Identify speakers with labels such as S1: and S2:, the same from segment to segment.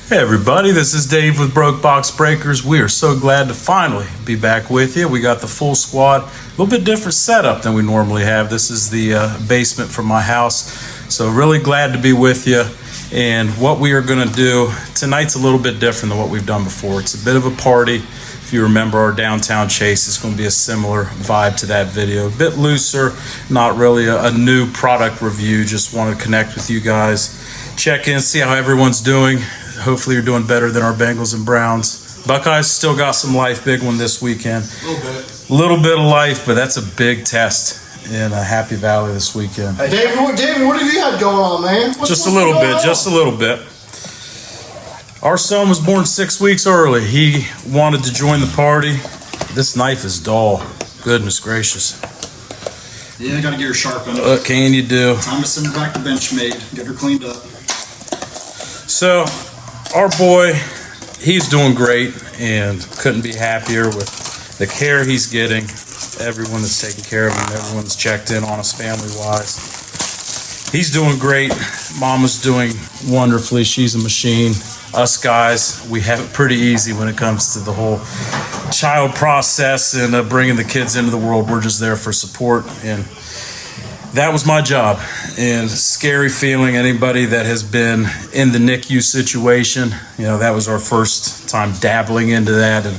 S1: Hey everybody, this is Dave with Broke Box Breakers. We are so glad to finally be back with you. We got the full squad. A little bit different setup than we normally have. This is the basement from my house. So really glad to be with you. And what we are going to do tonight's a little bit different than what we've done before. It's a bit of a party. If you remember our downtown chase, it's going to be a similar vibe to that video. A bit looser, not really a new product review. Just want to connect with you guys. Check in, see how everyone's doing. Hopefully you're doing better than our Bengals and Browns. Buckeyes still got some life, big one this weekend. A little bit of life, but that's a big test in Happy Valley this weekend.
S2: Hey, David, what have you had going on, man?
S1: Just a little bit. Our son was born 6 weeks early. He wanted to join the party. This knife is dull. Goodness gracious.
S3: Yeah, I gotta get her sharpened.
S1: What can you do?
S3: Time to send her back to Benchmade. Get her cleaned up.
S1: So, our boy, he's doing great and couldn't be happier with the care he's getting. Everyone that's taking care of him, everyone's checked in on us family-wise. He's doing great. Mama's doing wonderfully. She's a machine. Us guys, we have it pretty easy when it comes to the whole child process and bringing the kids into the world. We're just there for support, and that was my job. And scary feeling, anybody that has been in the NICU situation, that was our first time dabbling into that. And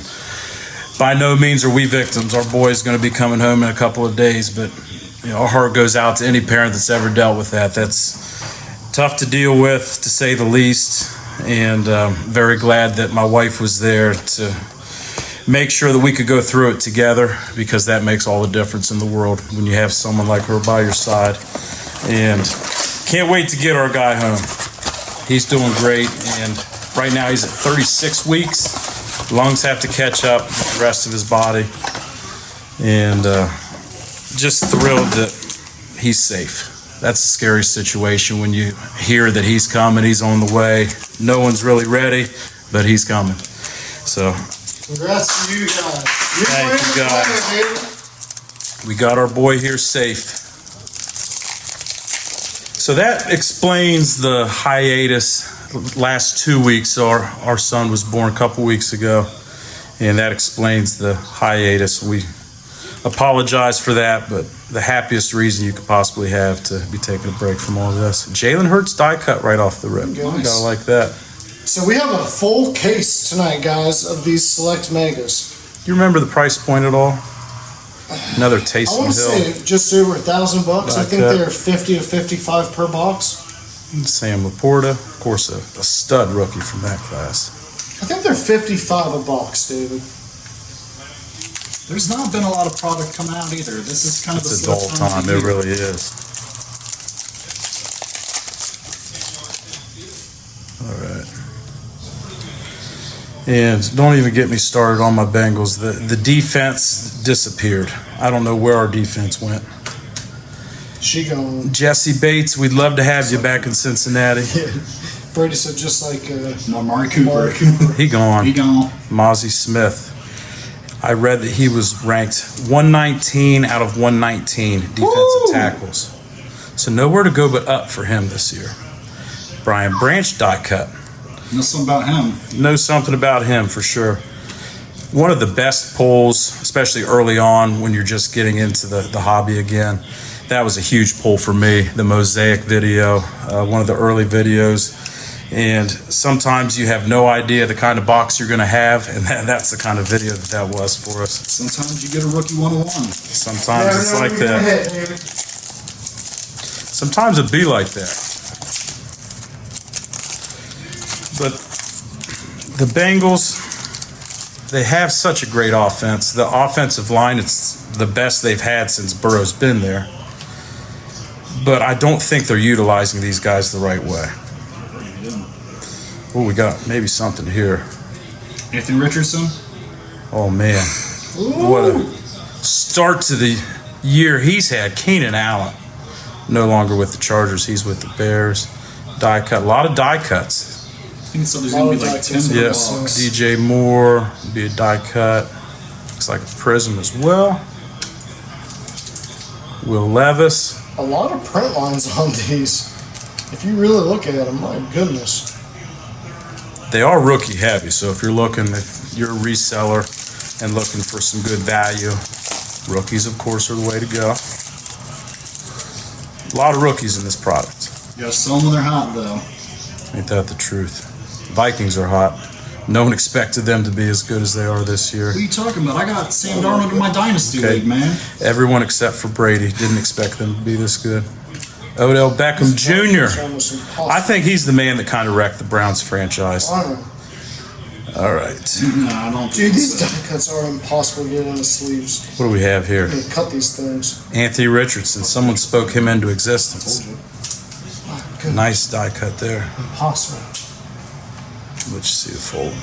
S1: by no means are we victims. Our boy's going to be coming home in a couple of days, but our heart goes out to any parent that's ever dealt with that. That's tough to deal with, to say the least. And very glad that my wife was there to make sure that we could go through it together, because that makes all the difference in the world when you have someone like her by your side. And can't wait to get our guy home. He's doing great, and right now he's at 36 weeks. Lungs have to catch up with the rest of his body. And just thrilled that he's safe. That's a scary situation when you hear that he's coming, he's on the way. No one's really ready, but he's coming. So
S2: congrats to you guys.
S1: Thank you guys. We got our boy here safe. So that explains the hiatus last 2 weeks. So our son was born a couple weeks ago, and that explains the hiatus. We apologize for that, but the happiest reason you could possibly have to be taking a break from all this. Jalen Hurts die cut right off the rip.
S2: Nice.
S1: Gotta like that.
S2: So we have a full case tonight, guys, of these select megas.
S1: Do you remember the price point at all? Another Taysom
S2: I want to
S1: Hill.
S2: say just over $1,000. I think they're 50 to 55 per box.
S1: Sam Laporta, of course, a stud rookie from that class.
S2: I think they're 55 a box, David.
S3: There's not been a lot of product come out either. This is kind of
S1: It's a dull time. It really is. All right. And don't even get me started on my Bengals. The defense disappeared. I don't know where our defense went.
S2: She gone.
S1: Jesse Bates, we'd love to have you back in Cincinnati.
S2: Brady said just like
S3: Amari Cooper.
S1: He gone.
S3: He gone.
S1: Mozzie Smith. I read that he was ranked 119 out of 119 defensive tackles. So nowhere to go but up for him this year. Brian Branch die cut.
S3: Know something about him.
S1: Know something about him for sure. One of the best polls, especially early on when you're just getting into the hobby again. That was a huge pull for me, the Mosaic video, one of the early videos. And sometimes you have no idea the kind of box you're going to have, and that's the kind of video that was for us.
S3: Sometimes you get a rookie 101.
S1: Sometimes it's like that. Sometimes it be like that. But the Bengals, they have such a great offense. The offensive line, it's the best they've had since Burrow's been there. But I don't think they're utilizing these guys the right way. Oh, we got maybe something here.
S3: Anthony Richardson.
S1: Oh, man. Ooh. What a start to the year he's had. Keenan Allen, no longer with the Chargers. He's with the Bears. Die cut. A lot of die cuts.
S3: I think so. There's going to be like 10
S1: Yes.
S3: blocks.
S1: DJ Moore be a die cut. Looks like a Prism as well. Will Levis.
S2: A lot of print lines on these. If you really look at them, my goodness.
S1: They are rookie heavy, so if you're a reseller and looking for some good value, rookies, of course, are the way to go. A lot of rookies in this product.
S3: You gotta sell them when they're hot, though.
S1: Ain't that the truth? Vikings are hot. No one expected them to be as good as they are this year.
S3: What are you talking about? I got Sam Darnold in my Dynasty
S1: Okay.
S3: League, man.
S1: Everyone except for Brady didn't expect them to be this good. Odell Beckham Jr. I think he's the man that kind of wrecked the Browns franchise. All right.
S3: No, I don't.
S2: Dude, these die cuts are impossible to get in the sleeves.
S1: What do we have here?
S2: You cut these things.
S1: Anthony Richardson. Someone spoke him into existence.
S2: Oh, good.
S1: Nice die cut there.
S2: Impossible.
S1: Let's see the fold.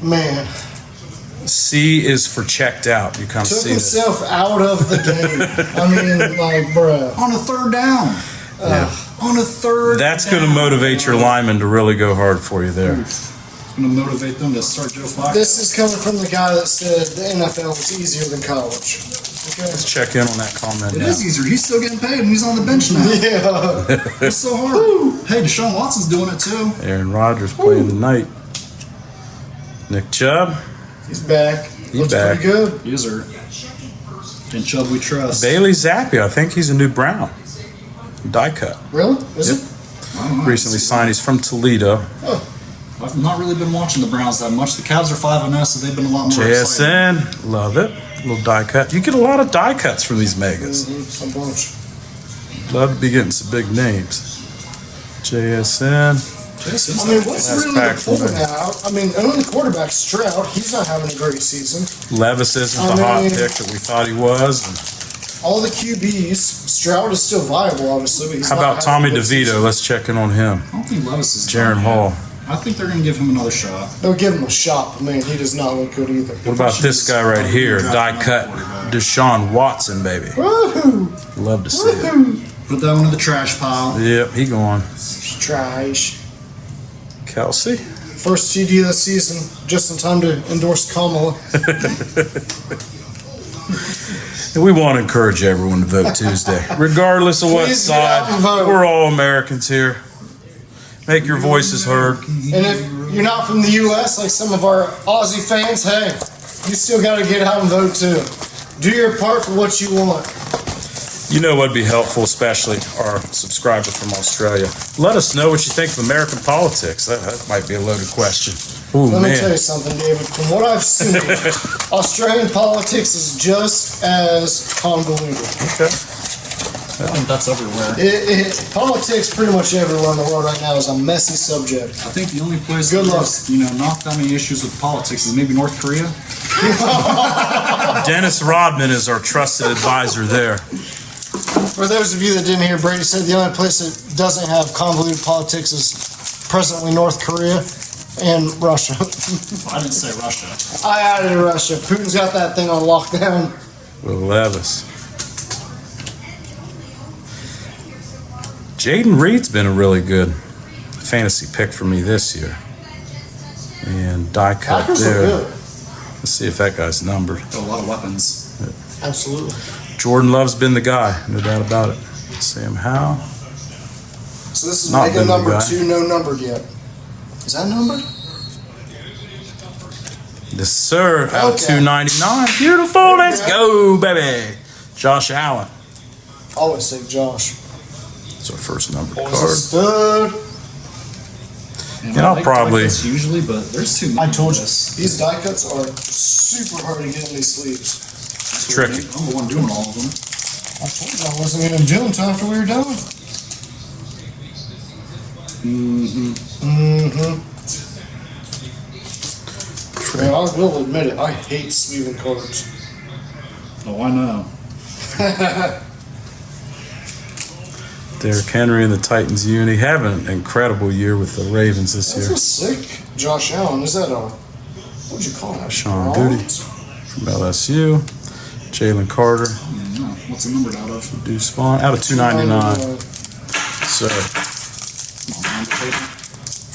S2: Man,
S1: C is for checked out. You kind of
S2: took
S1: see this.
S2: himself out of the game. I mean, like, bruh.
S3: On a third down.
S1: Yeah.
S3: On a third.
S1: That's going to motivate your lineman to really go hard for you there.
S3: It's gonna motivate them to start Joe Flacco.
S2: This is coming from the guy that said the NFL was easier than college. Okay.
S1: Let's check in on that comment
S3: It
S1: now.
S3: is easier. He's still getting paid, and he's on the bench now.
S2: Yeah.
S3: It's so hard. Hey, Deshaun Watson's doing it too.
S1: Aaron Rodgers playing tonight. Nick Chubb.
S2: He's back.
S1: He's
S2: Looks
S1: back.
S2: pretty good.
S3: He is hurt. And Chubb we trust.
S1: Bailey Zappi. I think he's a new Brown. Die cut.
S2: Really? Is
S1: Yep.
S2: it?
S3: I don't know.
S1: Recently signed. He's from Toledo.
S3: I've not really been watching the Browns that much. The Cavs are 5-0, so they've been a lot more exciting.
S1: JSN. Love it. Little die cut. You get a lot of die cuts from these megas.
S2: A bunch.
S1: Love to be getting some big names. JSN.
S3: JSN's
S2: I mean, what's
S1: That's
S2: really the
S1: back from
S2: point
S1: there.
S2: now? I mean, only quarterback Stroud. He's not having a great season.
S1: Levis isn't
S2: I
S1: the hot
S2: mean-
S1: pick that we thought he was.
S2: All the QBs. Stroud is still viable, obviously. But he's
S1: How
S2: not
S1: about
S2: having
S1: Tommy
S2: a good
S1: DeVito?
S2: season.
S1: Let's check in on him.
S3: I don't think Levis is
S1: Jaron
S3: done
S1: Hall.
S3: yet. I think they're going to give him another shot.
S2: They'll give him a shot, but man, he does not look good either.
S1: What about this guy right here? Die cut. Deshaun Watson, baby.
S2: Woohoo!
S1: Love to see it.
S2: Woohoo!
S3: Put that one in the trash pile.
S1: Yep, he going.
S2: Trash.
S1: Kelsey.
S2: First TD of the season, just in time to endorse Kamala.
S1: And we want to encourage everyone to vote Tuesday, regardless of what
S2: Please get out
S1: side.
S2: and vote.
S1: We're all Americans here. Make your voices heard.
S2: And if you're not from the U.S., like some of our Aussie fans, hey, you still got to get out and vote too. Do your part for what you want.
S1: You know what'd be helpful, especially our subscriber from Australia. Let us know what you think of American politics. That might be a loaded question. Ooh,
S2: Let me tell
S1: man.
S2: you something, David. From what I've seen, Australian politics is just as convoluted.
S1: Okay.
S3: I think that's everywhere.
S2: Politics, pretty much everywhere in the world right now, is a messy subject.
S3: I think the only place
S2: Good luck.
S3: there's, not that many issues with politics is maybe North Korea.
S1: Dennis Rodman is our trusted advisor there.
S2: For those of you that didn't hear, Brady said the only place that doesn't have convoluted politics is presently North Korea and Russia.
S3: I didn't say Russia.
S2: I added Russia. Putin's got that thing on lockdown.
S1: Will Levis. Jaden Reed's been a really good fantasy pick for me this year. And die cut
S2: Packers are
S1: there.
S2: good.
S1: Let's see if that guy's numbered.
S3: Got a lot of weapons.
S2: Absolutely.
S1: Jordan Love's been the guy, no doubt about it. Sam Howell.
S2: So this is
S1: Not
S2: mega
S1: been the
S2: number
S1: guy.
S2: 2, no numbered yet. Is that numbered?
S1: Yes, sir. Out of
S2: Okay.
S1: 299. Beautiful. Let's go, baby. Josh Allen.
S2: Always say Josh.
S1: It's our first numbered
S2: Always a
S1: card.
S2: stud.
S3: And
S1: I'll
S3: like
S1: probably-
S3: die cuts usually, but there's too many.
S2: I told you,
S3: of this.
S2: these die cuts are super hard to get in these sleeves.
S1: It's tricky.
S3: I'm the one doing all of them.
S2: I told you I wasn't going to do them until after we were done. Yeah, I will admit it. I hate sleeving cards.
S3: Oh, I know.
S1: Derrick Henry and the Titans uni having an incredible year with the Ravens this
S2: That's
S1: year.
S2: a sick Josh Allen. Is that a, what'd you call that?
S1: Sean
S2: Rollins?
S1: From LSU. Jalen Carter.
S3: No. What's it numbered out of?
S1: Deuce Vaughn. Out of 299. So,
S3: Come on the table.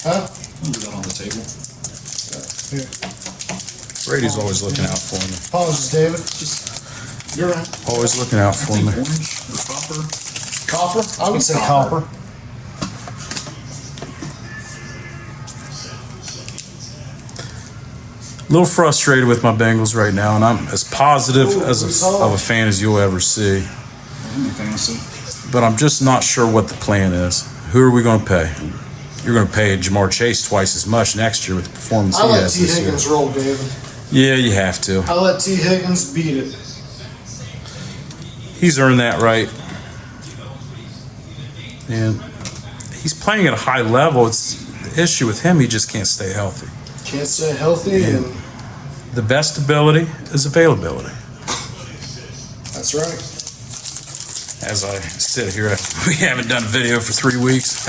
S2: Huh?
S3: I'll do that on the table.
S2: Here.
S1: Brady's always looking out for me.
S2: Apologies, David. You're right.
S1: Always looking out
S3: I
S1: for
S3: think
S1: me.
S3: orange or copper.
S2: Copper? I would say
S3: Copper.
S2: copper.
S1: little frustrated with my Bengals right now, and I'm as positive of a fan as you'll ever see.
S3: Fantasy.
S1: But I'm just not sure what the plan is. Who are we going to pay? You're going to pay Jamar Chase twice as much next year with the performance he has this year.
S2: I let T. Higgins roll, David.
S1: Yeah, you have to.
S2: I let T. Higgins beat it.
S1: He's earned that right. And he's playing at a high level. It's the issue with him, he just can't stay healthy.
S2: Can't stay healthy. And
S1: the best ability is availability.
S2: That's right.
S1: As I sit here, we haven't done a video for 3 weeks.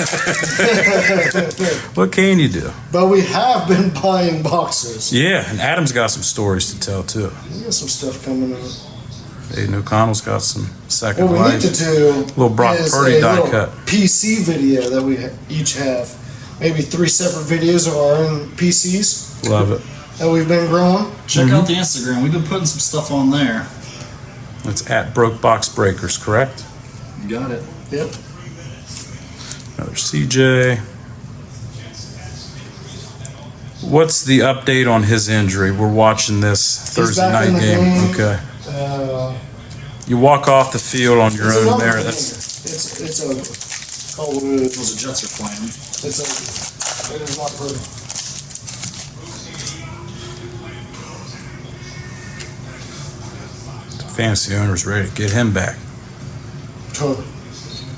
S1: What can you do?
S2: But we have been buying boxes.
S1: Yeah, and Adam's got some stories to tell, too.
S2: We got some stuff coming up.
S1: Aiden O'Connell's got some second
S2: What we
S1: life.
S2: need to do
S1: Little Brock
S2: is
S1: Purdy
S2: a
S1: die
S2: little
S1: cut.
S2: PC video that we each have. Maybe 3 separate videos of our own PCs
S1: Love it.
S2: that we've been growing.
S3: Check out the Instagram. We've been putting some stuff on there.
S1: It's at Broke Box Breakers, correct?
S3: You got it.
S2: Yep.
S1: Another CJ. What's the update on his injury? We're watching this Thursday
S2: back in
S1: night
S2: the
S1: game.
S2: game.
S1: Okay.
S2: Uh,
S1: You walk off the field on your
S2: it's
S1: own
S2: another
S1: merit.
S2: thing.
S1: That's
S2: It's a. Oh, it is.
S3: Those Jets are playing.
S2: It is not pretty.
S1: fantasy owners ready to get him back.
S2: Totally.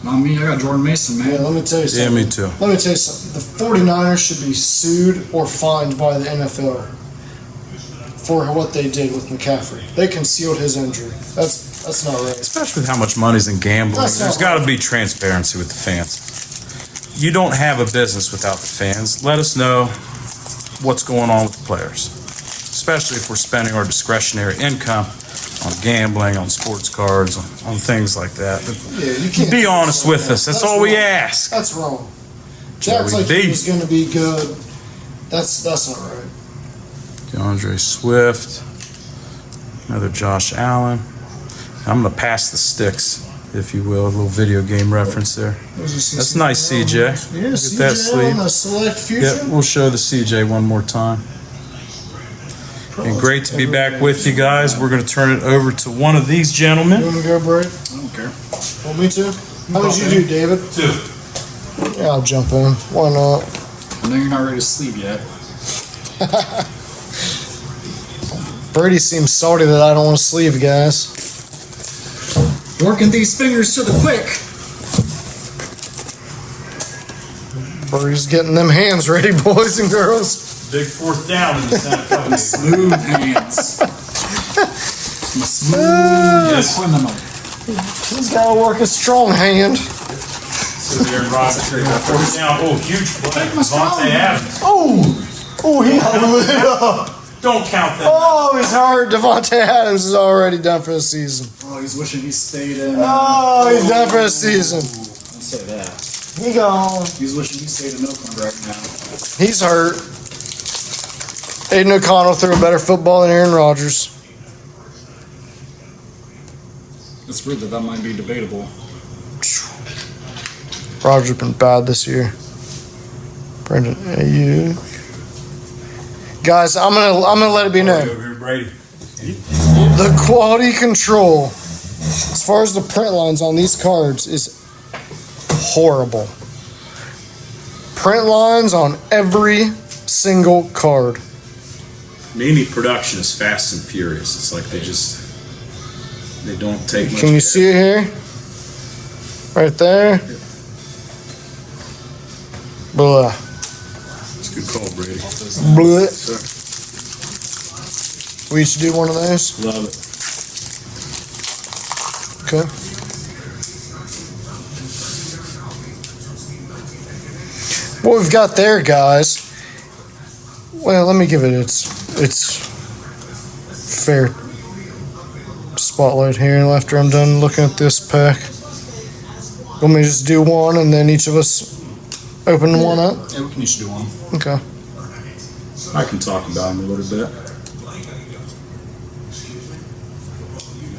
S3: Not me. I got Jordan Mason, man.
S2: Yeah, let me tell you
S1: Yeah,
S2: something.
S1: me too.
S2: Let me tell you something. The 49ers should be sued or fined by the NFL for what they did with McCaffrey. They concealed his injury. That's not right.
S1: Especially with how much money's in gambling.
S2: That's
S1: There's
S2: not
S1: got to
S2: right.
S1: be transparency with the fans. You don't have a business without the fans. Let us know what's going on with the players, especially if we're spending our discretionary income on gambling, on sports cards, on things like that. But
S2: Yeah, you can't
S1: be
S2: do
S1: honest
S2: something
S1: with
S2: like
S1: us.
S2: that.
S1: That's all we
S2: wrong.
S1: ask.
S2: That's wrong.
S1: Joey
S2: Jack's like
S1: B.
S2: he was going to be good. That's not right.
S1: DeAndre Swift, another Josh Allen. I'm going to pass the sticks, if you will, a little video game reference there. That's nice, CJ.
S2: Yeah,
S1: Look at
S2: CJ
S1: that sleeve.
S2: on the select future.
S1: Yep, we'll show the CJ one more time. And great to be back with you guys. We're going to turn it over to one of these gentlemen.
S2: You want to go, Brady?
S3: I don't care.
S2: Well, me too. How did you do, David?
S1: 2.
S2: Yeah, I'll jump in. Why not?
S3: I know you're not ready to sleep yet.
S2: Brady seems salty that I don't want to sleeve, guys.
S3: Working these fingers to the quick.
S2: Brady's getting them hands ready, boys and girls.
S1: Big fourth down in the Santa
S3: Smooth hands. Smooth criminal.
S2: He's got to work a strong hand.
S1: Fourth down. Oh, huge play. Devontae Adams.
S2: Oh, he blew it up.
S1: Don't count that.
S2: Oh, he's hurt. Devontae Adams is already done for the season.
S3: Oh, he's wishing he stayed in.
S2: Oh, he's done for the season.
S3: Don't say that.
S2: He gone.
S3: He's wishing he stayed in Oakland right now.
S2: He's hurt. Aiden O'Connell threw a better football than Aaron Rodgers.
S3: It's weird that might be debatable.
S2: Rodgers been bad this year. Brendan, you guys, I'm gonna let it be known.
S1: Over here, Brady.
S2: The quality control, as far as the print lines on these cards, is horrible. Print lines on every single card.
S1: Panini production is fast and furious. It's like they don't take much.
S2: Can you see it here? Right there. Blah.
S1: It's a good call, Brady.
S2: Blah.
S1: Sir.
S2: We each do one of those.
S1: Love it.
S2: Okay. What we've got there, guys. Well, let me give it its fair spotlight here after I'm done looking at this pack. Want me to just do one and then each of us open one up?
S3: Yeah, we can each do one.
S2: Okay.
S1: I can talk about him a little bit.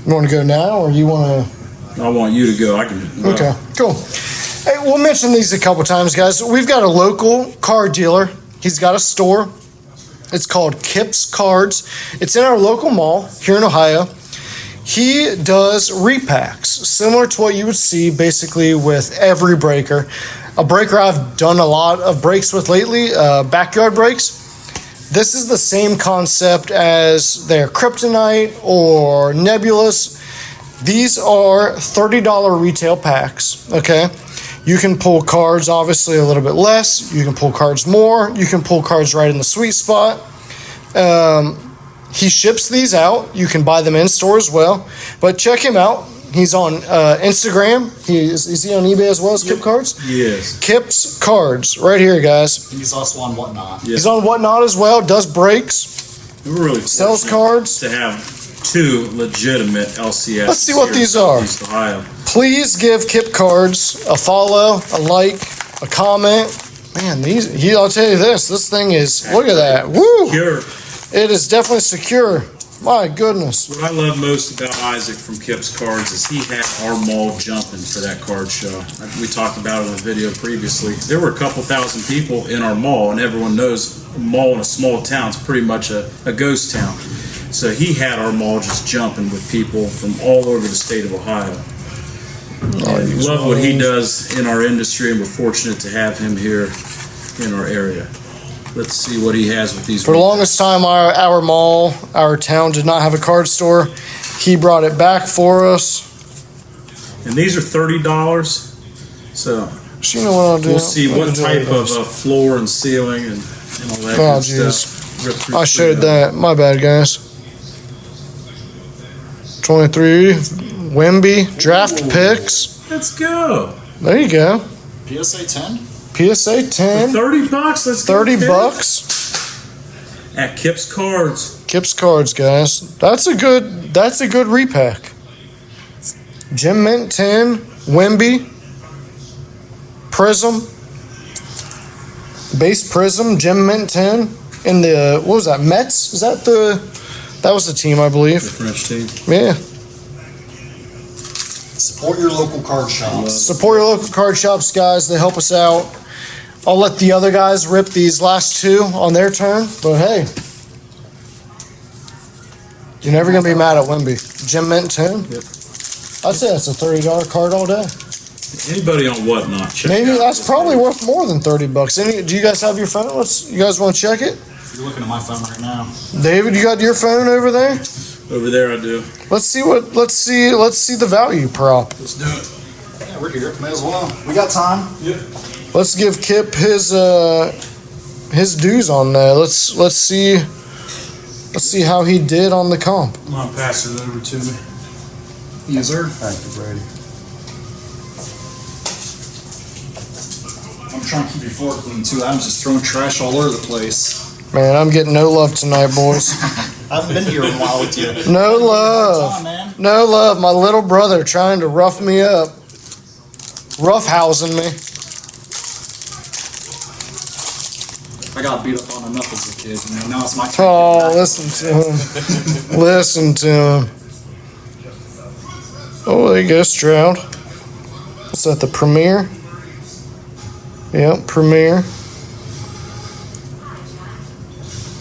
S2: You want to go now or you want to?
S1: I want you to go. I can.
S2: Okay, cool. Hey, we'll mention these a couple times, guys. We've got a local car dealer. He's got a store. It's called Kip's Cards. It's in our local mall here in Ohio. He does repacks, similar to what you would see basically with every breaker. A breaker I've done a lot of breaks with lately, backyard breaks. This is the same concept as their Kryptonite or Nebulas. These are $30 retail packs, okay? You can pull cards obviously a little bit less. You can pull cards more. You can pull cards right in the sweet spot. He ships these out. You can buy them in store as well. But check him out. He's on Instagram. Is he on eBay as well as Kip Cards?
S1: Yes.
S2: Kip's Cards, right here, guys.
S3: He's also on Whatnot.
S2: Yep. He's on Whatnot as well. Does breaks.
S1: We're really
S2: sells cards.
S1: To have two legitimate LCS.
S2: Let's see what these are.
S1: Ohio.
S2: Please give Kip Cards a follow, a like, a comment. Man, I'll tell you this. This thing is. Look at that. Woo!
S1: Secure.
S2: It is definitely secure. My goodness.
S1: What I love most about Isaac from Kip's Cards is he had our mall jumping for that card show. We talked about it in the video previously. There were a couple thousand people in our mall, and everyone knows a mall in a small town is pretty much a ghost town. So he had our mall just jumping with people from all over the state of Ohio. And love what he does in our industry, and we're fortunate to have him here in our area. Let's see what he has with these.
S2: For the longest time, our mall, our town did not have a card store. He brought it back for us.
S1: And these are $30. So
S2: you know what I'll do?
S1: We'll see what type of floor and ceiling and all that good stuff.
S2: I showed that. My bad, guys. 23 Wemby draft picks.
S1: Let's go.
S2: There you go.
S3: PSA 10.
S2: PSA 10.
S1: For $30. Let's go.
S2: $30
S1: at Kip's Cards.
S2: Kip's Cards, guys. That's a good repack. Gem Mint 10, Wemby, Prism, base Prism, Gem Mint 10, in the what was that? Mets? That was the team, I believe.
S1: The French team.
S2: Yeah.
S3: Support your local card shops.
S2: Support your local card shops, guys. They help us out. I'll let the other guys rip these last two on their turn, but hey, you're never gonna be mad at Wemby. Gem Mint 10.
S1: Yep.
S2: I'd say that's a $30 card all day.
S1: Anybody on Whatnot? Check
S2: Maybe
S1: out
S2: that's probably worth more than $30. Do you guys have your phone? You guys want to check it?
S3: You're looking at my phone right now.
S2: David, you got your phone over there?
S1: Over there, I do.
S2: Let's see the value prop.
S1: Let's do it.
S3: Yeah, we're here. May as well. We got time.
S1: Yep.
S2: Let's give Kip his dues on that. Let's see how he did on the comp.
S1: Come on, pass it over to me.
S3: Yes, sir.
S1: Thank you, Brady.
S3: I'm trying to keep your floor clean too. I'm just throwing trash all over the place.
S2: Man, I'm getting no love tonight, boys.
S3: I haven't been here in a while with you.
S2: No love. No love. My little brother trying to rough me up. Roughhousing me.
S3: I got beat up on enough as a kid. Now it's my turn.
S2: Oh, listen to him. Listen to him. Oh, there you go, Stroud. What's that, the Premier? Yep, Premier.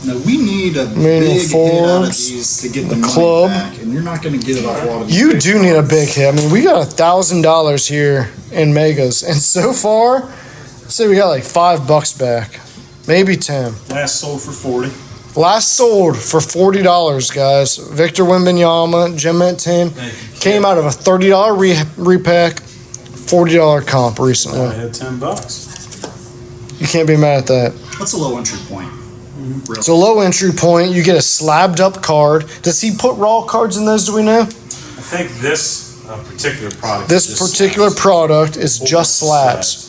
S3: No, we need a
S2: Manual
S3: big hit out of
S2: Forbes,
S3: these to get the
S2: the
S3: money
S2: club.
S3: back, and you're not going to get it off a lot of these.
S2: You do need a big hit. I mean, we got $1,000 here in Megas, and so far, I'd say we got like $5 back, maybe 10.
S1: Last sold for 40.
S2: Last sold for $40, guys. Victor Wembanyama, Gem Mint 10, came out of a $30 repack, $40 comp recently.
S1: I had $10.
S2: You can't be mad at that.
S3: What's a low entry point? Really?
S2: It's a low entry point. You get a slabbed up card. Does he put raw cards in those? Do we know?
S1: I think this particular product.
S2: This particular product is just slabs.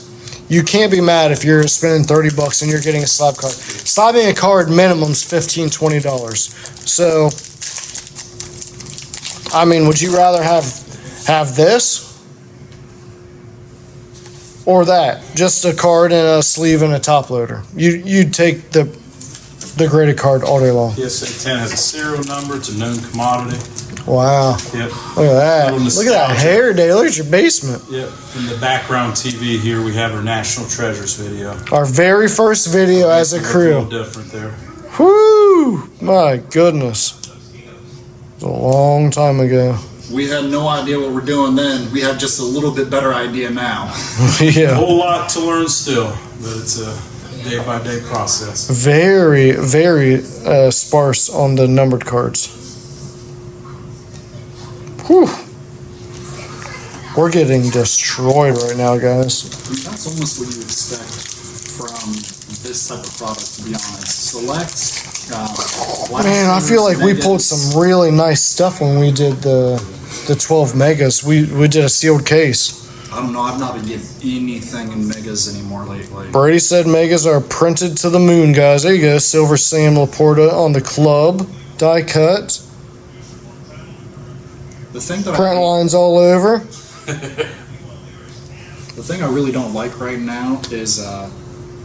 S2: You can't be mad if you're spending $30 and you're getting a slab card. Slabbing a card minimum's $15, $20. So, I mean, would you rather have this or that? Just a card and a sleeve and a top loader. You'd take the graded card all day long.
S1: PSA 10 has a serial number. It's a known commodity.
S2: Wow.
S1: Yep.
S2: Look at that. Look at that hair day. Look at your basement.
S1: Yep. In the background TV here, we have our National Treasures video.
S2: Our very first video as a
S1: A
S2: crew.
S1: little different there.
S2: Whoo! My goodness. It was a long time ago.
S3: We had no idea what we're doing then. We have just a little bit better idea now.
S1: A
S2: Yeah.
S1: whole lot to learn still, but it's a day-by-day process.
S2: Very, very sparse on the numbered cards. Whew. We're getting destroyed right now, guys.
S3: That's almost what you expect from this type of product, to be honest. Select.
S2: Man, I feel like we pulled some really nice stuff when we did the 12 megas. We did a sealed case.
S3: I don't know. I've not been getting anything in megas anymore lately.
S2: Brady said megas are printed to the moon, guys. There you go. Silver Sam Laporta on the club. Die cut.
S3: The thing that
S2: Print lines all over.
S3: The thing I really don't like right now is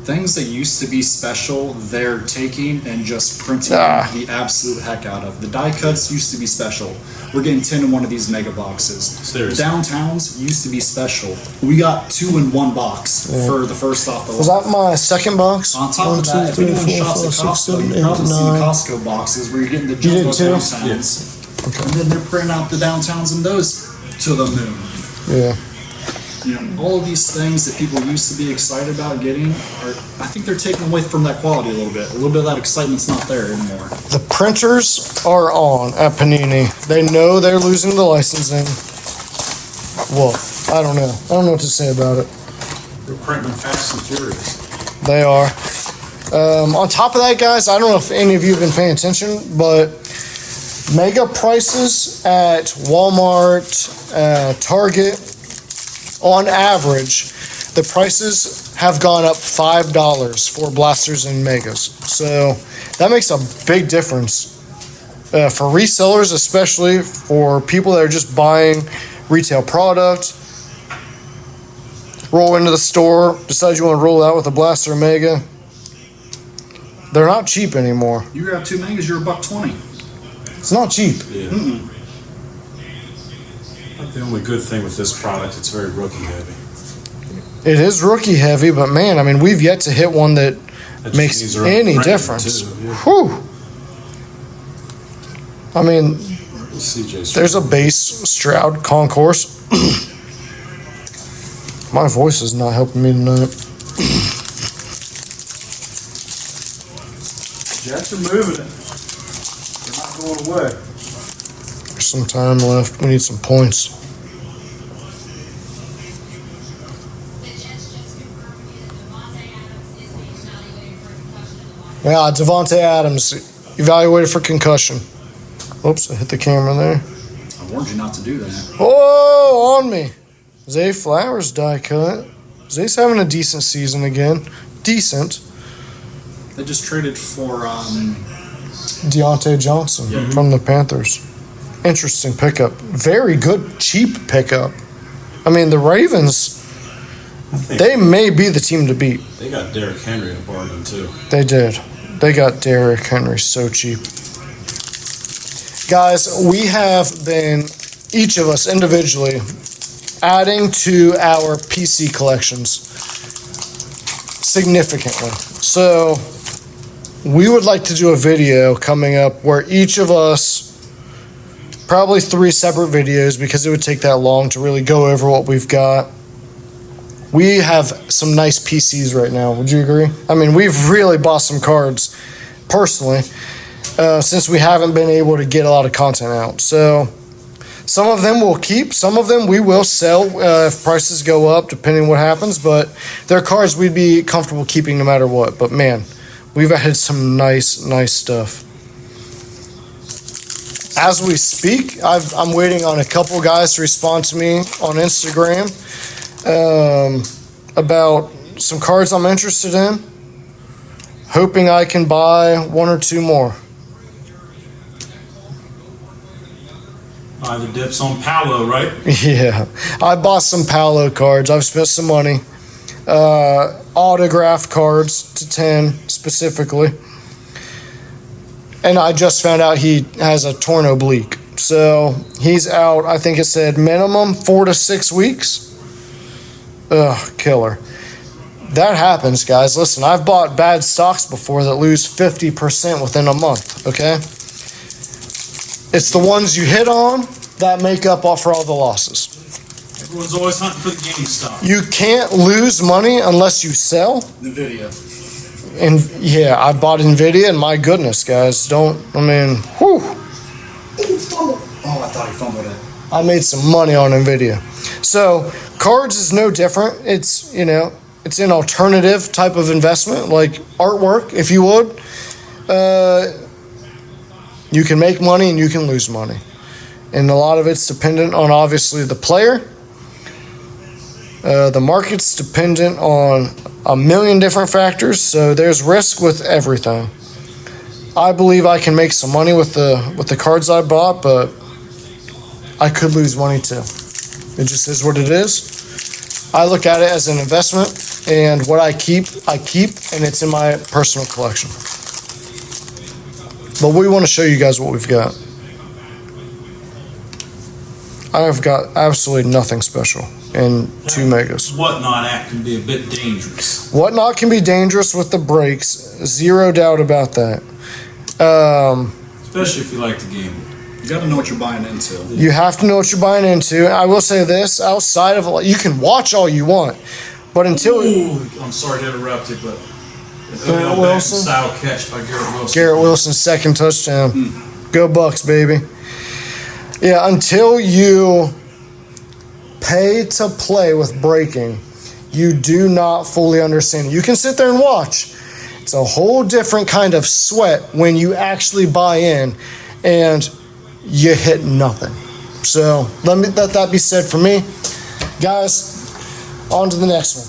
S3: things that used to be special, they're taking and just printing the absolute heck out of. The die cuts used to be special. We're getting 10 in one of these mega boxes.
S1: Seriously.
S3: Downtowns used to be special. We got 2 in 1 box for the first off the
S2: Was that my second box?
S3: On top of that, if you're doing shops at Costco, you probably see the Costco boxes where you're getting the jumbo
S2: too?
S3: downtowns. And then they're printing out the downtowns and those to the moon.
S2: Yeah.
S3: You know, all of these things that people used to be excited about getting, I think they're taking away from that quality a little bit. A little bit of that excitement's not there anymore.
S2: The printers are on at Panini. They know they're losing the licensing. Well, I don't know. I don't know what to say about it.
S1: They're printing fast and furious.
S2: They are. On top of that, guys, I don't know if any of you have been paying attention, but mega prices at Walmart, Target, on average, the prices have gone up $5 for blasters and megas. So that makes a big difference for resellers, especially for people that are just buying retail product. Roll into the store, decide you want to roll out with a blaster or mega. They're not cheap anymore.
S3: You grab 2 megas, you're $1.20.
S2: It's not cheap.
S1: Yeah. The only good thing with this product, it's very rookie heavy.
S2: It is rookie heavy, but man, I mean, we've yet to hit one that
S1: That just
S2: makes
S1: means they're
S2: any
S1: brand new,
S2: difference.
S1: too, yeah.
S2: Whew. I mean,
S1: CJ's
S2: there's a base Stroud Concourse. My voice is not helping me tonight.
S1: Jets are moving it. They're not going away.
S2: There's some time left. We need some points. Yeah, Devontae Adams evaluated for concussion. Oops, I hit the camera there.
S3: I warned you not to do that.
S2: Oh, on me. Zay Flowers die cut. Zay's having a decent season again. Decent.
S3: They just traded for
S2: Deontay Johnson from the Panthers. Interesting pickup. Very good, cheap pickup. I mean, the Ravens, they may be the team to beat.
S1: They got Derrick Henry in a bargain, too.
S2: They did. They got Derrick Henry so cheap. Guys, we have been, each of us individually, adding to our PC collections significantly. So, we would like to do a video coming up where each of us, probably 3 separate videos because it would take that long to really go over what we've got. We have some nice PCs right now. Would you agree? I mean, we've really bought some cards personally since we haven't been able to get a lot of content out. So some of them we'll keep. Some of them we will sell if prices go up, depending on what happens. But they're cards we'd be comfortable keeping no matter what. But man, we've added some nice stuff. As we speak, I'm waiting on a couple guys to respond to me on Instagram about some cards I'm interested in. Hoping I can buy 1 or 2 more.
S1: The dips on Paolo, right?
S2: Yeah, I bought some Paolo cards. I've spent some money. Autograph cards to 10 specifically. And I just found out he has a torn oblique. So he's out, I think it said minimum 4 to 6 weeks. Ugh, killer. that happens, guys. Listen, I've bought bad stocks before that lose 50% within a month, okay? It's the ones you hit on that make up for all the losses.
S1: Everyone's always hunting for the GameStop.
S2: You can't lose money unless you sell.
S3: NVIDIA.
S2: And yeah, I bought NVIDIA, and my goodness, guys, whew.
S3: Oh, I thought he fumbled it.
S2: I made some money on NVIDIA. So cards is no different. It's, it's an alternative type of investment, like artwork, if you would. You can make money and you can lose money. And a lot of it's dependent on, obviously, the player. The market's dependent on a million different factors, so there's risk with everything. I believe I can make some money with the cards I bought, but I could lose money too. It just is what it is. I look at it as an investment, and what I keep, and it's in my personal collection. But we want to show you guys what we've got. I've got absolutely nothing special in 2 megas.
S1: Whatnot act can be a bit dangerous.
S2: Whatnot can be dangerous with the breaks. Zero doubt about that.
S1: Especially if you like to gamble.
S3: You got to know what you're buying into.
S2: You have to know what you're buying into. I will say this, outside of, you can watch all you want, but until...
S1: Ooh, I'm sorry to interrupt you, but...
S2: Garrett Wilson.
S1: Style catch by Garrett Wilson.
S2: Garrett Wilson's second touchdown. Go Bucks, baby. Yeah, until you pay to play with breaking, you do not fully understand it. You can sit there and watch. It's a whole different kind of sweat when you actually buy in and you hit nothing. So let that be said for me. Guys, on to the next one.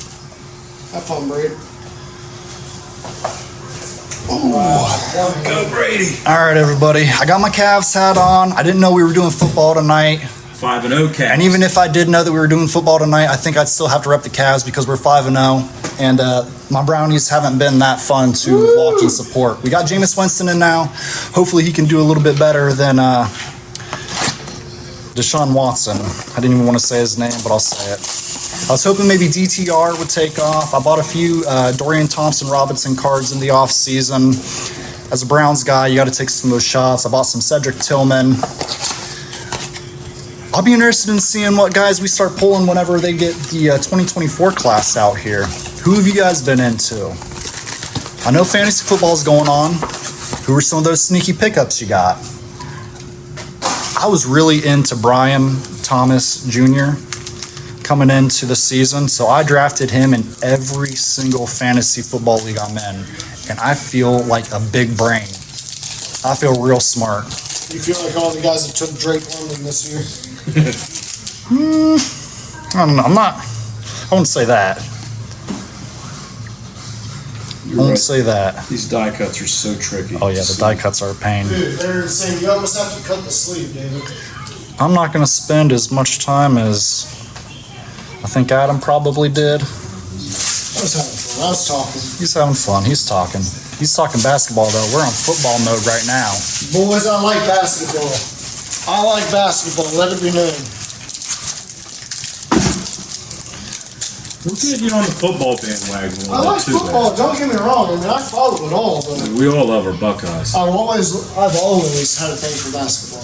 S2: Have fun, Brady.
S1: Go Brady.
S4: All right, everybody. I got my Cavs hat on. I didn't know we were doing football tonight.
S1: 5-0 Cavs.
S4: And even if I did know that we were doing football tonight, I think I'd still have to rep the Cavs because we're 5-0. And my Brownies haven't been that fun to watch and support. We got Jameis Winston in now. Hopefully he can do a little bit better than Deshaun Watson. I didn't even want to say his name, but I'll say it. I was hoping maybe DTR would take off. I bought a few Dorian Thompson-Robinson cards in the offseason. As a Browns guy, you got to take some of those shots. I bought some Cedric Tillman. I'll be interested in seeing what guys we start pulling whenever they get the 2024 class out here. Who have you guys been into? I know fantasy football is going on. Who are some of those sneaky pickups you got? I was really into Brian Thomas Jr. coming into the season, so I drafted him in every single fantasy football league I'm in, and I feel like a big brain. I feel real smart.
S2: You feel like all the guys that took Drake London this year?
S4: I don't know. I wouldn't say that. I won't say that.
S1: These die cuts are so tricky.
S4: Oh yeah, the die cuts are a pain.
S2: Dude, they're insane. You almost have to cut the sleeve, David.
S4: I'm not going to spend as much time as I think Adam probably did.
S2: I was having fun. I was talking.
S4: He's having fun. He's talking. He's talking basketball, though. We're on football mode right now.
S2: Boys, I like basketball. I like basketball. Let it be known.
S1: We're getting you on the football bandwagon.
S2: I like football. Don't get me wrong. I mean, I follow it all, but
S1: We all love our Buckeyes.
S2: I've always had a thing for basketball.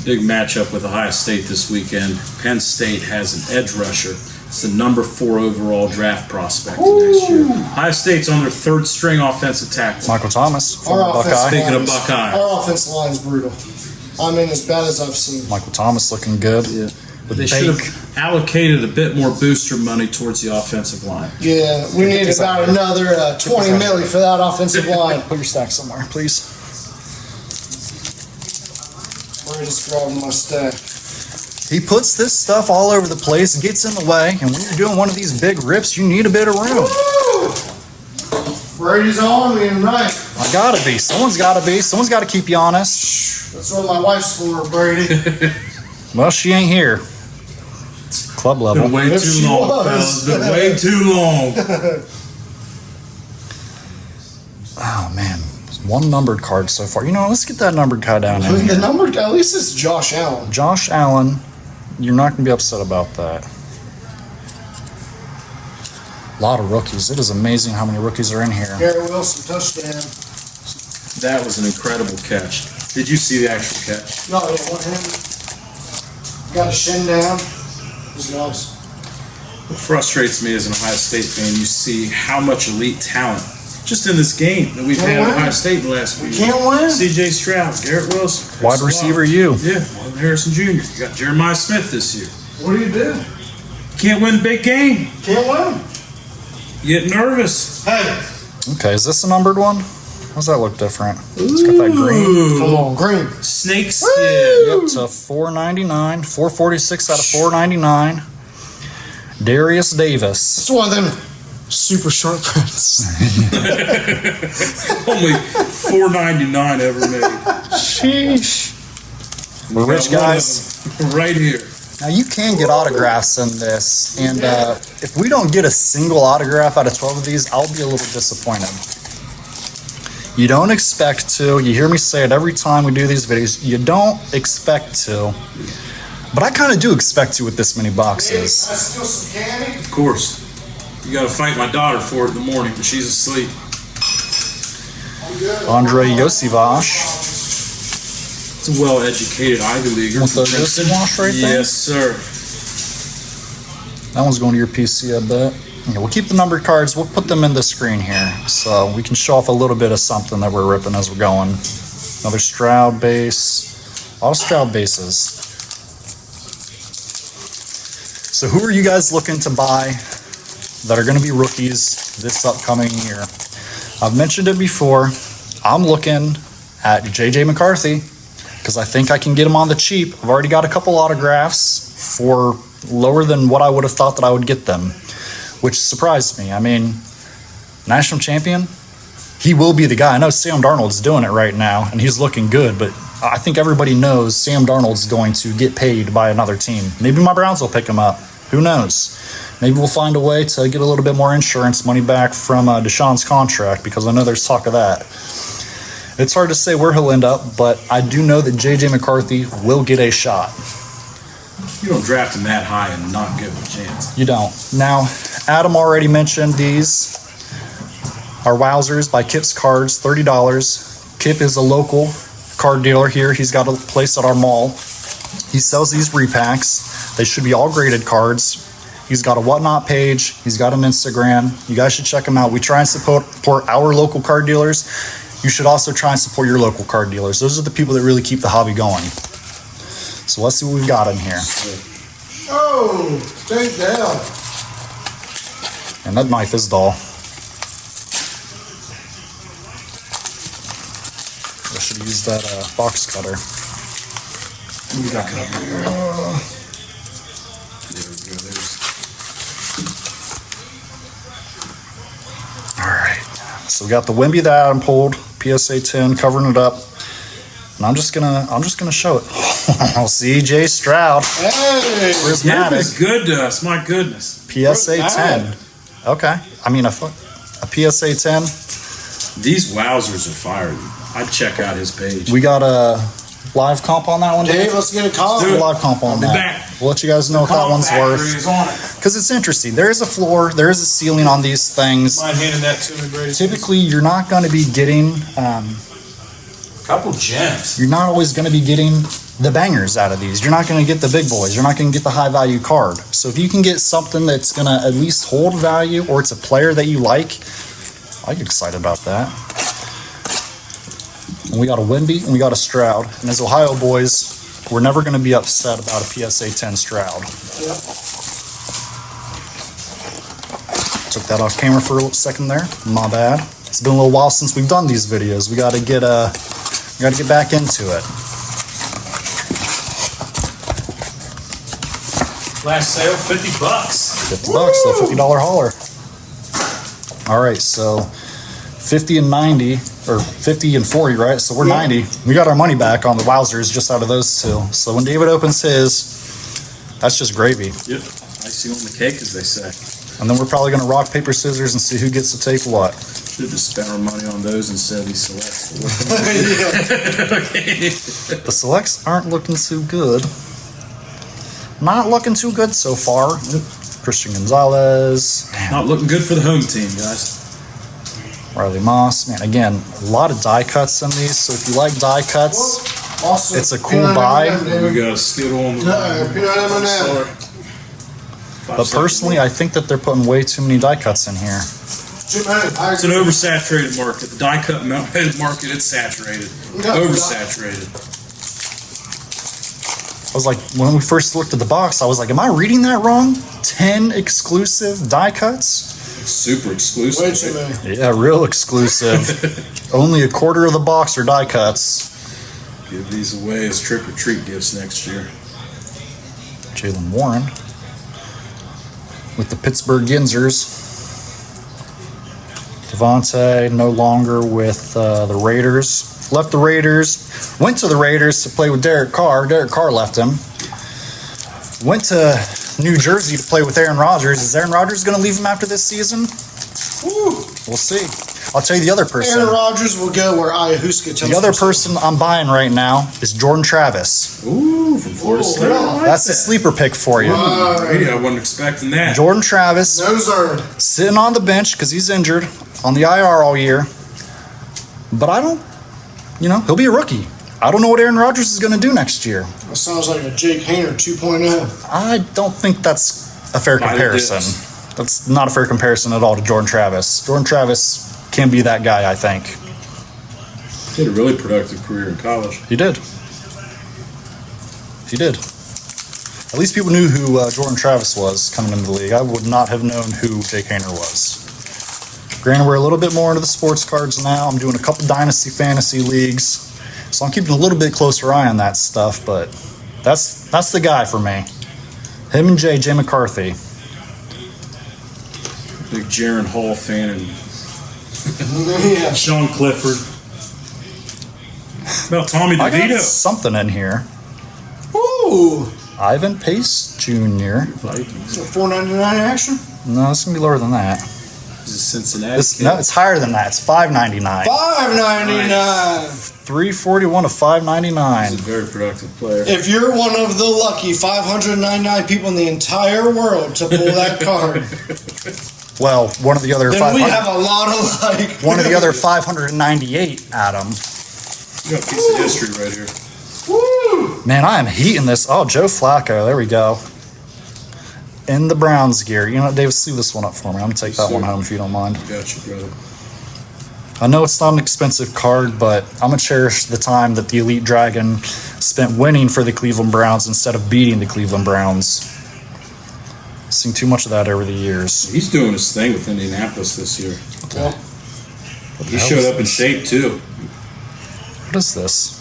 S1: Big matchup with Ohio State this weekend. Penn State has an edge rusher. It's the number 4 overall draft prospect next year. Ohio State's on their 3rd string offensive tackle.
S4: Michael Thomas,
S2: Our
S4: former Buckeye.
S1: Speaking of Buckeyes.
S2: Our offensive line's brutal. I mean, as bad as I've seen.
S4: Michael Thomas looking good.
S1: Yeah. But they should have allocated a bit more booster money towards the offensive line.
S2: Yeah, we need about another $20 million for that offensive line.
S4: Put your stack somewhere, please.
S2: We're just grabbing my stack.
S4: He puts this stuff all over the place, gets in the way, and when you're doing one of these big rips, you need a bit of room.
S2: Woo! Brady's on me tonight.
S4: I gotta be. Someone's gotta be. Someone's gotta keep you honest.
S2: That's what my wife's for, Brady.
S4: Well, she ain't here. Club level.
S1: Been way
S2: If
S1: too
S2: she
S1: long,
S2: was.
S1: fellas. Been way too long.
S4: Oh, man. One numbered card so far. You know, let's get that numbered card down
S2: I
S4: in
S2: mean,
S4: here.
S2: the number, at least it's Josh Allen.
S4: Josh Allen. You're not going to be upset about that. lot of rookies. It is amazing how many rookies are in here.
S2: Garrett Wilson, touchdown.
S1: That was an incredible catch. Did you see the actual catch?
S2: No, yeah, one hand. Got a shin down. It was nice.
S1: What frustrates me as an Ohio State fan, you see how much elite talent just in this game that we've had at Ohio State in the last few years.
S2: Can't win.
S1: C.J. Stroud, Garrett Wilson,
S4: Wide receiver, you.
S1: Yeah, Marvin Harrison Jr. You got Jeremiah Smith this year.
S2: What do you do?
S1: Can't win a big game.
S2: Can't win.
S1: You get nervous.
S2: Hey.
S4: Okay, is this a numbered one? How's that look different? It's got that green.
S2: Come on, green.
S1: Snake skin.
S4: Yep, to $4.99. $4.46 out of $4.99. Darius Davis.
S2: It's one of them super short prints.
S1: Only $4.99 ever made.
S4: Sheesh. We're rich
S1: Got one of
S4: guys.
S1: them right here.
S4: Now you can get autographs in this, and if we don't get a single autograph out of 12 of these, I'll be a little disappointed. You don't expect to. You hear me say it every time we do these videos. You don't expect to. But I kind of do expect to with this many boxes.
S2: I steal some candy.
S1: Of course. You gotta fight my daughter for it in the morning, but she's asleep.
S4: Andre Yosivash.
S1: It's a well-educated Ivy Leaguer.
S4: With
S1: from
S4: the
S1: Princeton.
S4: Yosivash right there?
S1: Yes, sir.
S4: That one's going to your PC, I bet. Okay, we'll keep the numbered cards. We'll put them in the screen here, so we can show off a little bit of something that we're ripping as we're going. Another Stroud base. A lot of Stroud bases. So who are you guys looking to buy that are going to be rookies this upcoming year? I've mentioned it before. I'm looking at J.J. McCarthy because I think I can get him on the cheap. I've already got a couple autographs for lower than what I would have thought that I would get them, which surprised me. I mean, national champion, he will be the guy. I know Sam Darnold's doing it right now, and he's looking good, but I think everybody knows Sam Darnold's going to get paid by another team. Maybe my Browns will pick him up. Who knows? Maybe we'll find a way to get a little bit more insurance money back from Deshaun's contract, because I know there's talk of that. It's hard to say where he'll end up, but I do know that J.J. McCarthy will get a shot.
S1: You don't draft him that high and not give him a chance.
S4: You don't. Now, Adam already mentioned these are Wowzers by Kip's Cards, $30. Kip is a local card dealer here. He's got a place at our mall. He sells these repacks. They should be all graded cards. He's got a Whatnot page. He's got an Instagram. You guys should check him out. We try and support our local card dealers. You should also try and support your local card dealers. Those are the people that really keep the hobby going. So let's see what we've got in here.
S2: Oh, take down.
S4: And that knife is dull. I should use that box cutter.
S1: You got cut. There we go.
S4: All right. So we got the Wimby that Adam pulled, PSA 10, covering it up. And I'm just gonna show it. C.J. Stroud.
S2: Hey.
S1: Yeah,
S4: Prismatic.
S1: it's good to us. My goodness.
S4: PSA 10. Okay. I mean, a PSA 10.
S1: These Wowzers are fire. I'd check out his page.
S4: We got a live comp on that one,
S2: Dave,
S4: Dave?
S2: let's get a call.
S4: Let's do a live comp on
S1: Be
S4: that.
S1: back.
S4: We'll let you guys know what that one's worth.
S1: Is on it.
S4: Because it's interesting. There is a floor. There is a ceiling on these things.
S1: Mind handing that to me, Brady?
S4: Typically, you're not going to be getting...
S1: Couple gems.
S4: you're not always going to be getting the bangers out of these. You're not going to get the big boys. You're not going to get the high value card. So if you can get something that's going to at least hold value, or it's a player that you like, I get excited about that. And we got a Wimby and we got a Stroud. And as Ohio boys, we're never going to be upset about a PSA 10 Stroud.
S2: Yep.
S4: Took that off camera for a second there. My bad. It's been a little while since we've done these videos. We got to get back into it.
S1: Last sale, $50.
S4: $50, so $50 hauler. All right, so 50 and 90, or 50 and 40, right? So we're 90. We got our money back on the Wowzers just out of those two. So when David opens his, that's just gravy.
S1: Yep. Icing on the cake, as they say.
S4: And then we're probably going to rock, paper, scissors and see who gets to take what.
S1: Should have spent our money on those instead of these selects.
S4: The selects aren't looking too good. Not looking too good so far. Christian Gonzalez.
S1: Not looking good for the home team, guys.
S4: Riley Moss. Man, again, a lot of die cuts in these. So if you like die cuts,
S2: Also,
S4: it's a cool buy.
S1: We got a Skittle on the
S2: peanut M&M.
S4: But personally, I think that they're putting way too many die cuts in here.
S1: It's an oversaturated market. The die cut market, it's saturated. Oversaturated.
S4: I was like, when we first looked at the box, I was like, am I reading that wrong? 10 exclusive die cuts?
S1: Super exclusive.
S2: Way too many.
S4: Yeah, real exclusive. Only a quarter of the box are die cuts.
S1: Give these away as trick-or-treat gifts next year.
S4: Jalen Warren with the Pittsburgh Ginzers. Devontae no longer with the Raiders. Left the Raiders. Went to the Raiders to play with Derek Carr. Derek Carr left him. Went to New Jersey to play with Aaron Rodgers. Is Aaron Rodgers going to leave him after this season?
S2: Woo.
S4: We'll see. I'll tell you the other person.
S2: Aaron Rodgers will go where Ayahuasca tells
S4: The other
S2: him to.
S4: person I'm buying right now is Jordan Travis.
S1: Ooh, from Florida State.
S4: That's a sleeper pick for you.
S1: Brady, I wasn't expecting that.
S4: Jordan Travis
S2: Those are
S4: sitting on the bench because he's injured on the IR all year. But I don't, he'll be a rookie. I don't know what Aaron Rodgers is going to do next year.
S2: that sounds like a Jake Hayner 2.0.
S4: I don't think that's a fair comparison. That's not a fair comparison at all to Jordan Travis. Jordan Travis can be that guy, I think.
S1: He had a really productive career in college.
S4: He did. He did. At least people knew who Jordan Travis was coming into the league. I would not have known who Jake Hayner was. Granted, we're a little bit more into the sports cards now. I'm doing a couple Dynasty Fantasy leagues. So I'm keeping a little bit closer eye on that stuff, but that's the guy for me. Him and J McCarthy.
S1: Big Jaron Hall fan and
S2: Yeah.
S1: Sean Clifford. Well, Tommy
S4: I got
S1: DeVito.
S4: something in here.
S2: Ooh.
S4: Ivan Pace Jr.
S1: Vikings.
S2: $4.99 action.
S4: No, it's gonna be lower than that.
S1: This is Cincinnati.
S4: No, it's higher than that. It's $5.99.
S2: $5.99.
S4: 341 to
S1: He's a
S4: 599.
S1: very productive player.
S2: If you're one of the lucky 599 people in the entire world to pull that card,
S4: Well, one of the other
S2: then we
S4: 500,
S2: have a lot of like.
S4: one of the other 598, Adam.
S1: You got a piece of history right here.
S2: Woo!
S4: Man, I am heating this. Oh, Joe Flacco. There we go. In the Browns gear. You know what, David, sleeve this one up for me. I'm going to take that one home if you don't mind.
S1: Got you, brother.
S4: I know it's not an expensive card, but I'm going to cherish the time that the Elite Dragon spent winning for the Cleveland Browns instead of beating the Cleveland Browns. Seen too much of that over the years.
S1: He's doing his thing with Indianapolis this year.
S2: Well,
S1: He showed up in shape, too.
S4: What is this?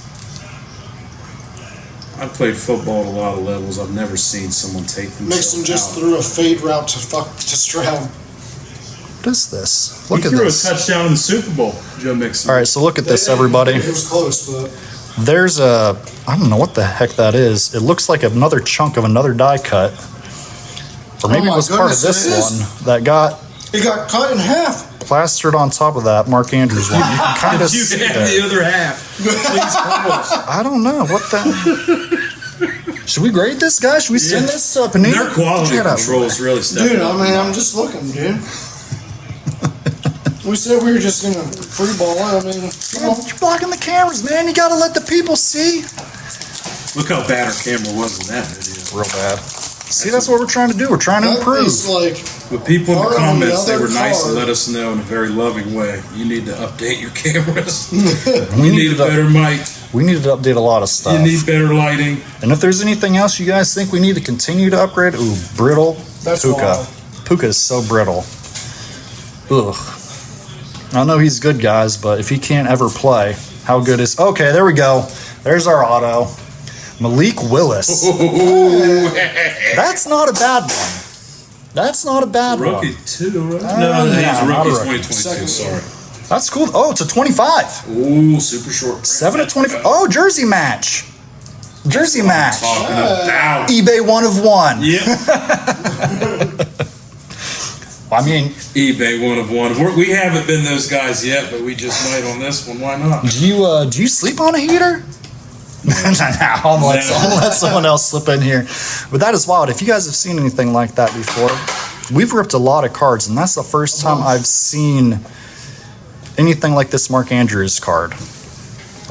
S1: I've played football at a lot of levels. I've never seen someone take themselves
S2: Mixon just
S1: out.
S2: threw a fade route to Stroud.
S4: What is this?
S1: He
S4: Look at
S1: threw
S4: this.
S1: a touchdown in the Super Bowl, Joe Mixon.
S4: All right, so look at this, everybody.
S2: It was close, but
S4: There's a, I don't know what the heck that is. It looks like another chunk of another die cut. Or maybe
S2: Oh
S4: it was
S2: my
S4: part of
S2: goodness,
S4: this
S2: it is.
S4: one that got
S2: it got cut in half.
S4: plastered on top of that Mark Andrews one. You can kind of
S1: You
S4: see
S1: have the
S4: that.
S1: other half. Please crumbles.
S4: I don't know. What the... Should we grade this, guy? Should we send this to Panini?
S1: Their quality
S4: Get out.
S1: control is really stepping
S2: Dude,
S1: up.
S2: I mean, I'm just looking, dude. We said we were just gonna free ball it. I mean, come on.
S4: You're blocking the cameras, man. You got to let the people see.
S1: Look how bad our camera was in that video.
S4: Real bad. See, that's what we're trying to do. We're trying to
S2: That
S4: improve.
S2: is like,
S1: But people in the
S2: Card on the
S1: comments, they
S2: other
S1: were nice and
S2: card.
S1: let us know in a very loving way. You need to update your cameras.
S4: We
S1: You need a
S4: to-
S1: better mic.
S4: We need to update a lot of stuff.
S1: You need better lighting.
S4: And if there's anything else you guys think we need to continue to upgrade, ooh, brittle
S2: That's
S4: Puka.
S2: wild.
S4: Puka is so brittle. Ugh. I know he's good, guys, but if he can't ever play, how good is... Okay, there we go. There's our auto. Malik Willis. That's not a bad one. That's not a bad
S1: Rookie
S4: one.
S1: too, right?
S4: Uh,
S1: No, he's
S4: yeah,
S1: a
S4: not
S1: rookie
S4: a rookie.
S1: 2022,
S2: Second
S1: sorry.
S4: That's cool. Oh, it's a 25.
S1: Ooh, super short.
S4: 7 to 25. Oh, jersey match. Jersey match.
S1: Talking about.
S4: eBay 1 of 1.
S1: Yep.
S4: I mean,
S1: eBay 1 of 1. We haven't been those guys yet, but we just might on this one. Why not?
S4: do you sleep on a heater? I'll let someone else slip in here. But that is wild. If you guys have seen anything like that before, we've ripped a lot of cards, and that's the first time I've seen anything like this Mark Andrews card.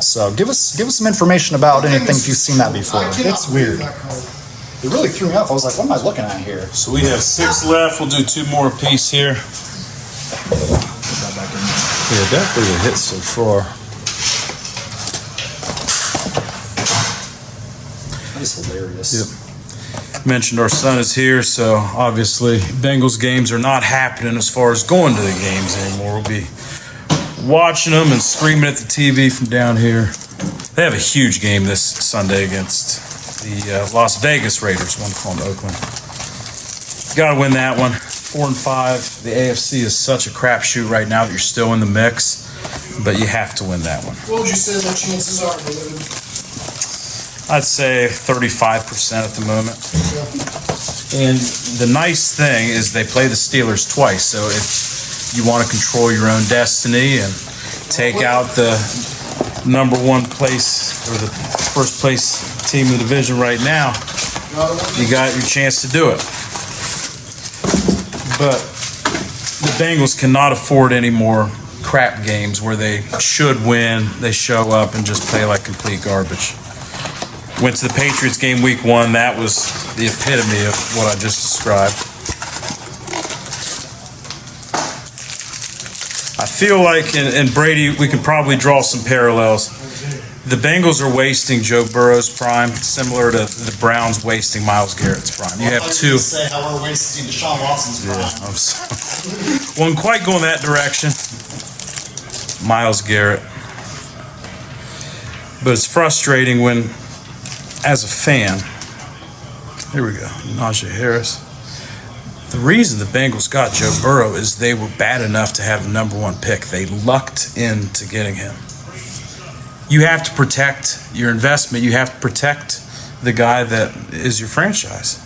S4: So give us some information about anything if you've seen that before. It's weird. It really threw me off. I was like, what am I looking at here?
S1: So we have 6 left. We'll do 2 more apiece here.
S4: Put that back in there.
S1: Yeah, definitely a hit so far.
S4: That is hilarious.
S1: Yep. Mentioned our son is here, so obviously Bengals games are not happening as far as going to the games anymore. We'll be watching them and screaming at the TV from down here. They have a huge game this Sunday against the Las Vegas Raiders, one called Oakland. Got to win that one. 4-5. The AFC is such a crapshoot right now that you're still in the mix, but you have to win that one.
S2: What would you say their chances are, David?
S1: I'd say 35% at the moment. And the nice thing is they play the Steelers twice, so if you want to control your own destiny and take out the number 1 place or the first place team in the division right now, you got your chance to do it. But the Bengals cannot afford any more crap games where they should win, they show up and just play like complete garbage. Went to the Patriots game week 1. That was the epitome of what I just described. I feel like, and Brady, we can probably draw some parallels. The Bengals are wasting Joe Burrow's prime, similar to the Browns wasting Myles Garrett's prime. You have 2.
S4: Say how we're wasting Deshaun Watson's prime.
S1: Yeah, I'm sorry. Wouldn't quite go in that direction. Myles Garrett. But it's frustrating when, as a fan, here we go, Najee Harris. The reason the Bengals got Joe Burrow is they were bad enough to have the number 1 pick. They lucked into getting him. You have to protect your investment. You have to protect the guy that is your franchise.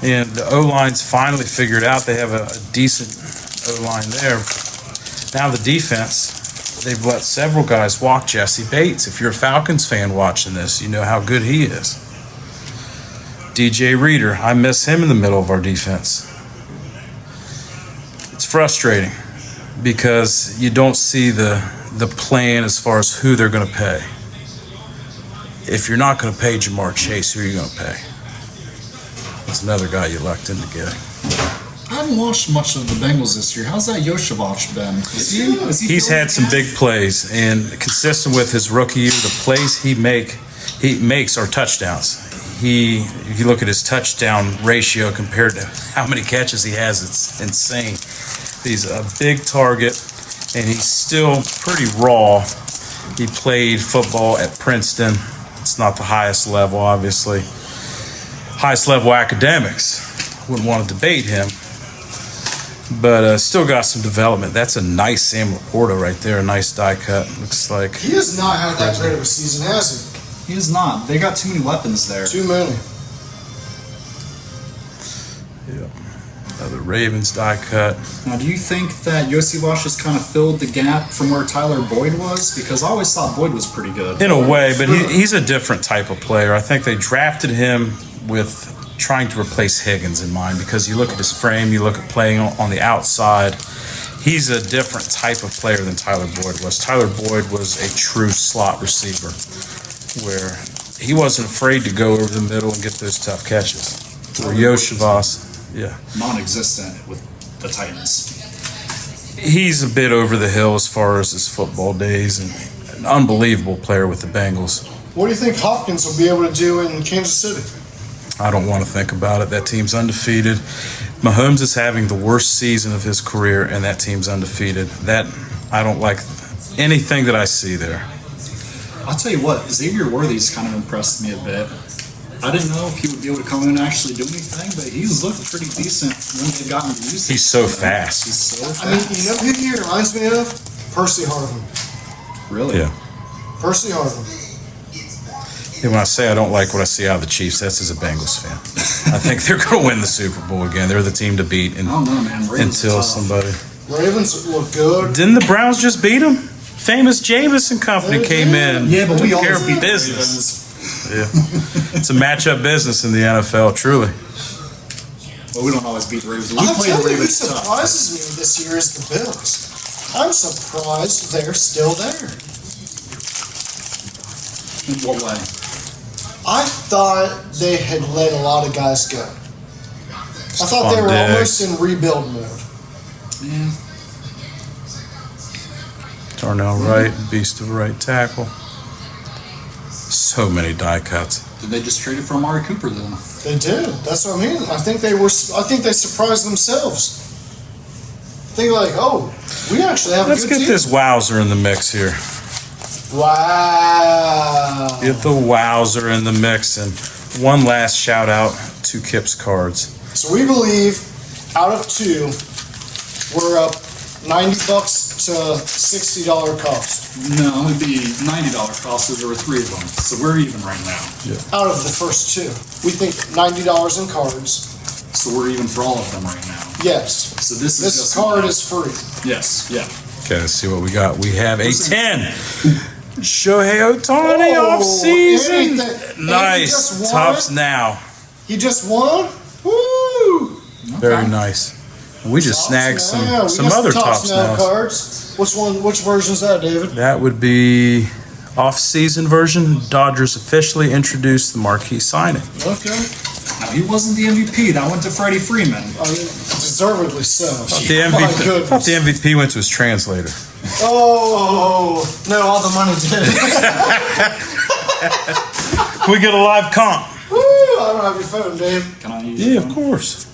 S1: And the O-line's finally figured out they have a decent O-line there. Now the defense, they've let several guys walk. Jesse Bates, if you're a Falcons fan watching this, you know how good he is. DJ Reader, I miss him in the middle of our defense. It's frustrating because you don't see the plan as far as who they're going to pay. If you're not going to pay Jamar Chase, who are you going to pay? That's another guy you lucked into getting.
S3: I haven't watched much of the Bengals this year. How's that Yoshivach been?
S1: He's had some big plays, and consistent with his rookie year, the plays he makes are touchdowns. If you look at his touchdown ratio compared to how many catches he has, it's insane. He's a big target, and he's still pretty raw. He played football at Princeton. It's not the highest level, obviously. Highest level academics. Wouldn't want to debate him. But still got some development. That's a nice Sam Laporta right there. A nice die cut. Looks like
S2: He has not had that great of a season, has he?
S3: He is not. They got too many weapons there.
S2: Too many.
S1: the Ravens die cut.
S3: Now, do you think that Yoshivach has kind of filled the gap from where Tyler Boyd was? Because I always thought Boyd was pretty good.
S1: In a way, but he's a different type of player. I think they drafted him with trying to replace Higgins in mind, because you look at his frame, you look at playing on the outside, he's a different type of player than Tyler Boyd was. Tyler Boyd was a true slot receiver where he wasn't afraid to go over the middle and get those tough catches. Where Yoshivach,
S3: non-existent with the Titans.
S1: He's a bit over the hill as far as his football days, and an unbelievable player with the Bengals.
S2: What do you think Hopkins will be able to do in Kansas City?
S1: I don't want to think about it. That team's undefeated. Mahomes is having the worst season of his career, and that team's undefeated. I don't like anything that I see there.
S3: I'll tell you what, Xavier Worthy's kind of impressed me a bit. I didn't know if he would be able to come in and actually do anything, but he's looked pretty decent when they've gotten to use him.
S1: He's so fast.
S3: He's so fast.
S2: I mean, you know who he reminds me of? Percy Harvin.
S3: Really?
S1: Yeah.
S2: Percy Harvin.
S1: And when I say I don't like what I see out of the Chiefs, that's as a Bengals fan. I think they're going to win the Super Bowl again. They're the team to beat
S3: I don't know, man. Ravens
S1: until
S3: are tough.
S1: somebody.
S2: Ravens look good.
S1: Didn't the Browns just beat them? Famous Jameson Company came in.
S4: Yeah, but we
S1: Took care
S4: always
S1: of
S4: beat the
S1: business. Yeah. It's a matchup business in the NFL, truly.
S3: Well, we don't always beat the Ravens. We
S2: I'll
S3: play
S2: tell
S3: the
S2: you who
S3: Ravens tough.
S2: surprises me this year is the Bills. I'm surprised they're still there.
S3: In what way?
S2: I thought they had let a lot of guys go. I thought they were
S1: Diggs.
S2: almost in rebuild mode.
S3: Yeah.
S1: Darnell Wright, beast of a right tackle. So many die cuts.
S3: Did they just trade it for Amari Cooper then?
S2: They did. That's what I mean. I think they surprised themselves. Think like, oh, we actually have
S1: Let's
S2: a good
S1: get
S2: team.
S1: this Wowzer in the mix here.
S2: Wow.
S1: Get the Wowzer in the mix. And one last shout out to Kip's Cards.
S2: So we believe out of 2, we're up $90 to $60 cost.
S3: No, it'd be $90 cost because there were 3 of them. So we're even right now.
S2: Out of the first 2. We think $90 in cards.
S3: So we're even for all of them right now.
S2: Yes.
S3: So this is
S2: This
S3: just
S2: card is free.
S3: Yes, yeah.
S1: Okay, let's see what we got. We have a 10. Shohei Ohtani
S2: Oh,
S1: off season.
S2: anything- and he
S1: Nice.
S2: just won
S1: Tops
S2: it?
S1: now.
S2: He just won? Woo!
S1: Very nice. We just snagged
S2: Tops now. We
S1: some
S2: got
S1: other
S2: Tops
S1: tops now.
S2: cards. Which version is that, David?
S1: That would be off-season version. Dodgers officially introduced the marquee signing.
S2: Okay.
S3: No, he wasn't the MVP. That went to Freddie Freeman.
S2: I mean, deservedly so.
S1: The
S2: My
S1: MVP,
S2: goodness.
S1: the MVP went to his translator.
S2: Oh, no, all the money did.
S1: Can we get a live comp?
S2: Woo, I don't have your phone, Dave.
S3: Can I use
S1: Yeah,
S3: your
S1: of
S3: phone?
S1: course.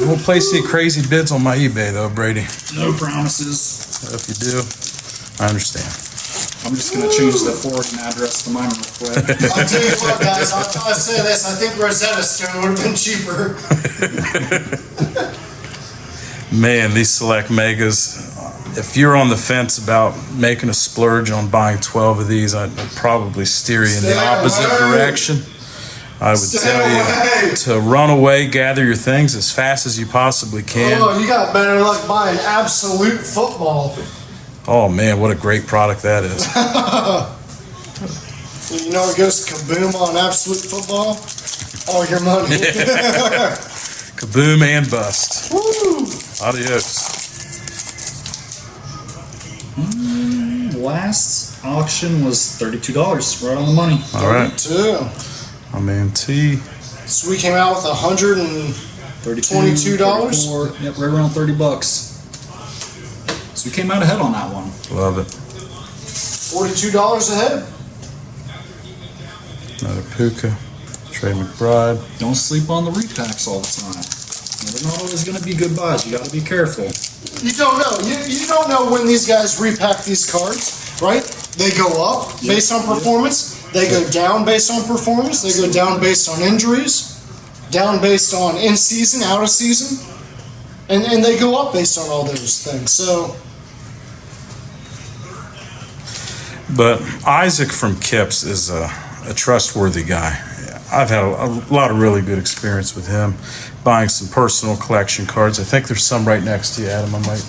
S1: We'll place any crazy bids on my eBay, though, Brady.
S3: No promises.
S1: If you do, I understand.
S3: I'm just going to change the forwarding address to mine real quick.
S2: I'll tell you what, guys, I'll say this. I think Rosetta Stone would have been cheaper.
S1: Man, these select megas. If you're on the fence about making a splurge on buying 12 of these, I'd probably steer you in the
S2: Stay
S1: opposite
S2: away.
S1: direction. I would
S2: Stay
S1: tell you
S2: away.
S1: to run away, gather your things as fast as you possibly can.
S2: Oh, you got better luck buying Absolute Football.
S1: Oh man, what a great product that is.
S2: You know what goes kaboom on Absolute Football? All your money.
S1: Kaboom and bust.
S2: Woo!
S1: Adios.
S3: Last auction was $32, right on the money.
S1: All right.
S2: 2.
S1: My man T.
S2: So we came out with $122.
S3: $34, yep, right around $30. So we came out ahead on that one.
S1: Love it.
S2: $42 ahead.
S1: Another Puka. Trey McBride.
S3: Don't sleep on the repacks all the time. They're not always going to be good buys. You got to be careful.
S2: You don't know. You don't know when these guys repack these cards, right? They go up based on performance. They go down based on performance. They go down based on injuries. Down based on in season, out of season. And they go up based on all those things. So
S1: But Isaac from Kips is a trustworthy guy. I've had a lot of really good experience with him, buying some personal collection cards. I think there's some right next to you, Adam. I might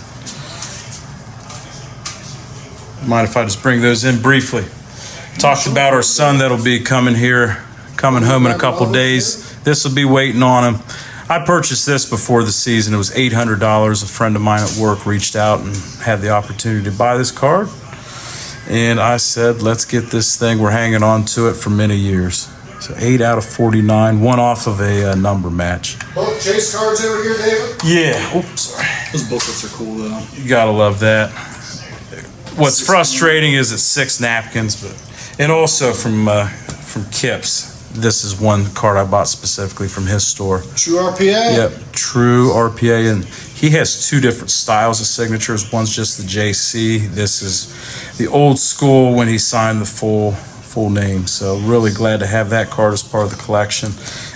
S1: mind if I just bring those in briefly. Talked about our son that'll be coming home in a couple days. This will be waiting on him. I purchased this before the season. It was $800. A friend of mine at work reached out and had the opportunity to buy this card. And I said, let's get this thing. We're hanging on to it for many years. So 8 out of 49, one off of a number match.
S2: both chase cards over here, David.
S1: Yeah. Oops, sorry.
S3: Those booklets are cool, though.
S1: You gotta love that. What's frustrating is it's 6 napkins, and also from Kips. This is one card I bought specifically from his store.
S2: True RPA.
S1: Yep, true RPA, and he has 2 different styles of signatures. One's just the JC. This is the old school when he signed the full name. So really glad to have that card as part of the collection.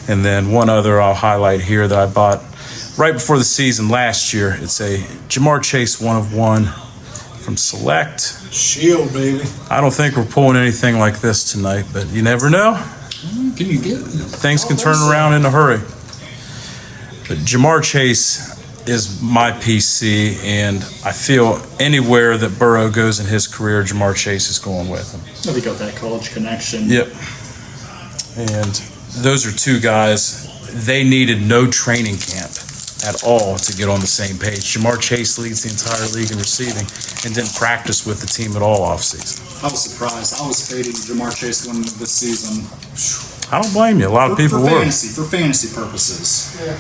S1: And then one other I'll highlight here that I bought right before the season last year. It's a Jamar Chase 1 of 1 from Select.
S2: Shield, baby.
S1: I don't think we're pulling anything like this tonight, but you never know.
S3: Can you get it?
S1: Things can turn around in a hurry. But Jamar Chase is my PC, and I feel anywhere that Burrow goes in his career, Jamar Chase is going with him.
S3: They got that college connection.
S1: Yep. And those are two guys, they needed no training camp at all to get on the same page. Jamar Chase leads the entire league in receiving and didn't practice with the team at all offseason.
S3: I was surprised. I was fading Jamar Chase going into this season.
S1: I don't blame you. A lot of people
S3: for
S1: were.
S3: For fantasy purposes.
S2: Yeah.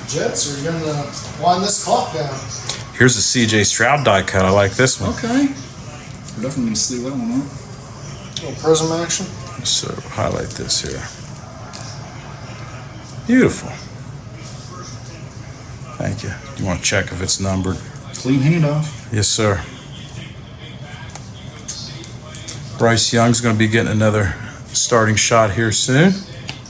S2: Jets are going to wind this clock down.
S1: Here's a CJ Stroud die cut. I like this one.
S3: Okay. We're definitely going to sleeve that one up.
S2: Little prism action.
S1: So highlight this here. Beautiful. Thank you. You want to check if it's numbered?
S3: Clean handoff.
S1: Yes, sir. Bryce Young's going to be getting another starting shot here soon.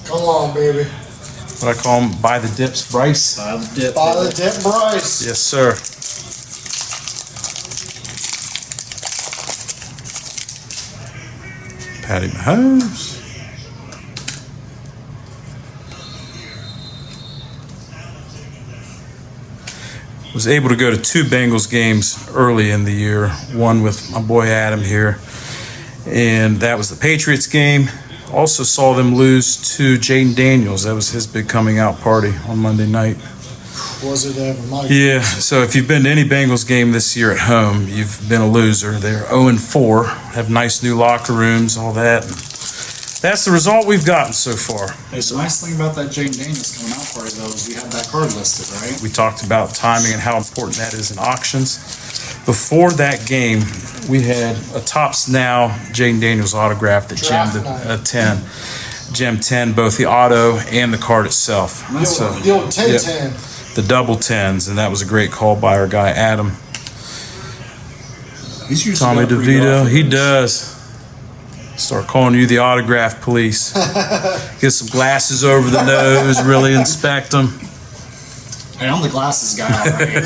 S2: Come on, baby.
S1: What I call him, by the dips, Bryce.
S3: By the dip.
S2: By the dip, Bryce.
S1: Yes, sir. Patty Mahomes. Was able to go to 2 Bengals games early in the year. One with my boy Adam here, and that was the Patriots game. Also saw them lose to Jaden Daniels. That was his big coming out party on Monday night.
S2: Was it ever, Mike?
S1: Yeah, so if you've been to any Bengals game this year at home, you've been a loser. They're 0-4, have nice new locker rooms, all that. That's the result we've gotten so far.
S3: Hey, the nice thing about that Jaden Daniels coming out party, though, is we had that card listed, right?
S1: We talked about timing and how important that is in auctions. Before that game, we had a Tops Now Jaden Daniels autograph that
S2: Draft
S1: gemmed
S2: night.
S1: a 10. Gem 10, both the auto and the card itself.
S2: The old 10-10.
S1: The double 10s, and that was a great call by our guy Adam.
S3: He's usually
S1: Tommy
S3: got pretty
S1: DeVito,
S3: good
S1: he
S3: offers.
S1: does. Start calling you the autograph police. Get some glasses over the nose, really inspect them.
S3: Hey, I'm the glasses guy already.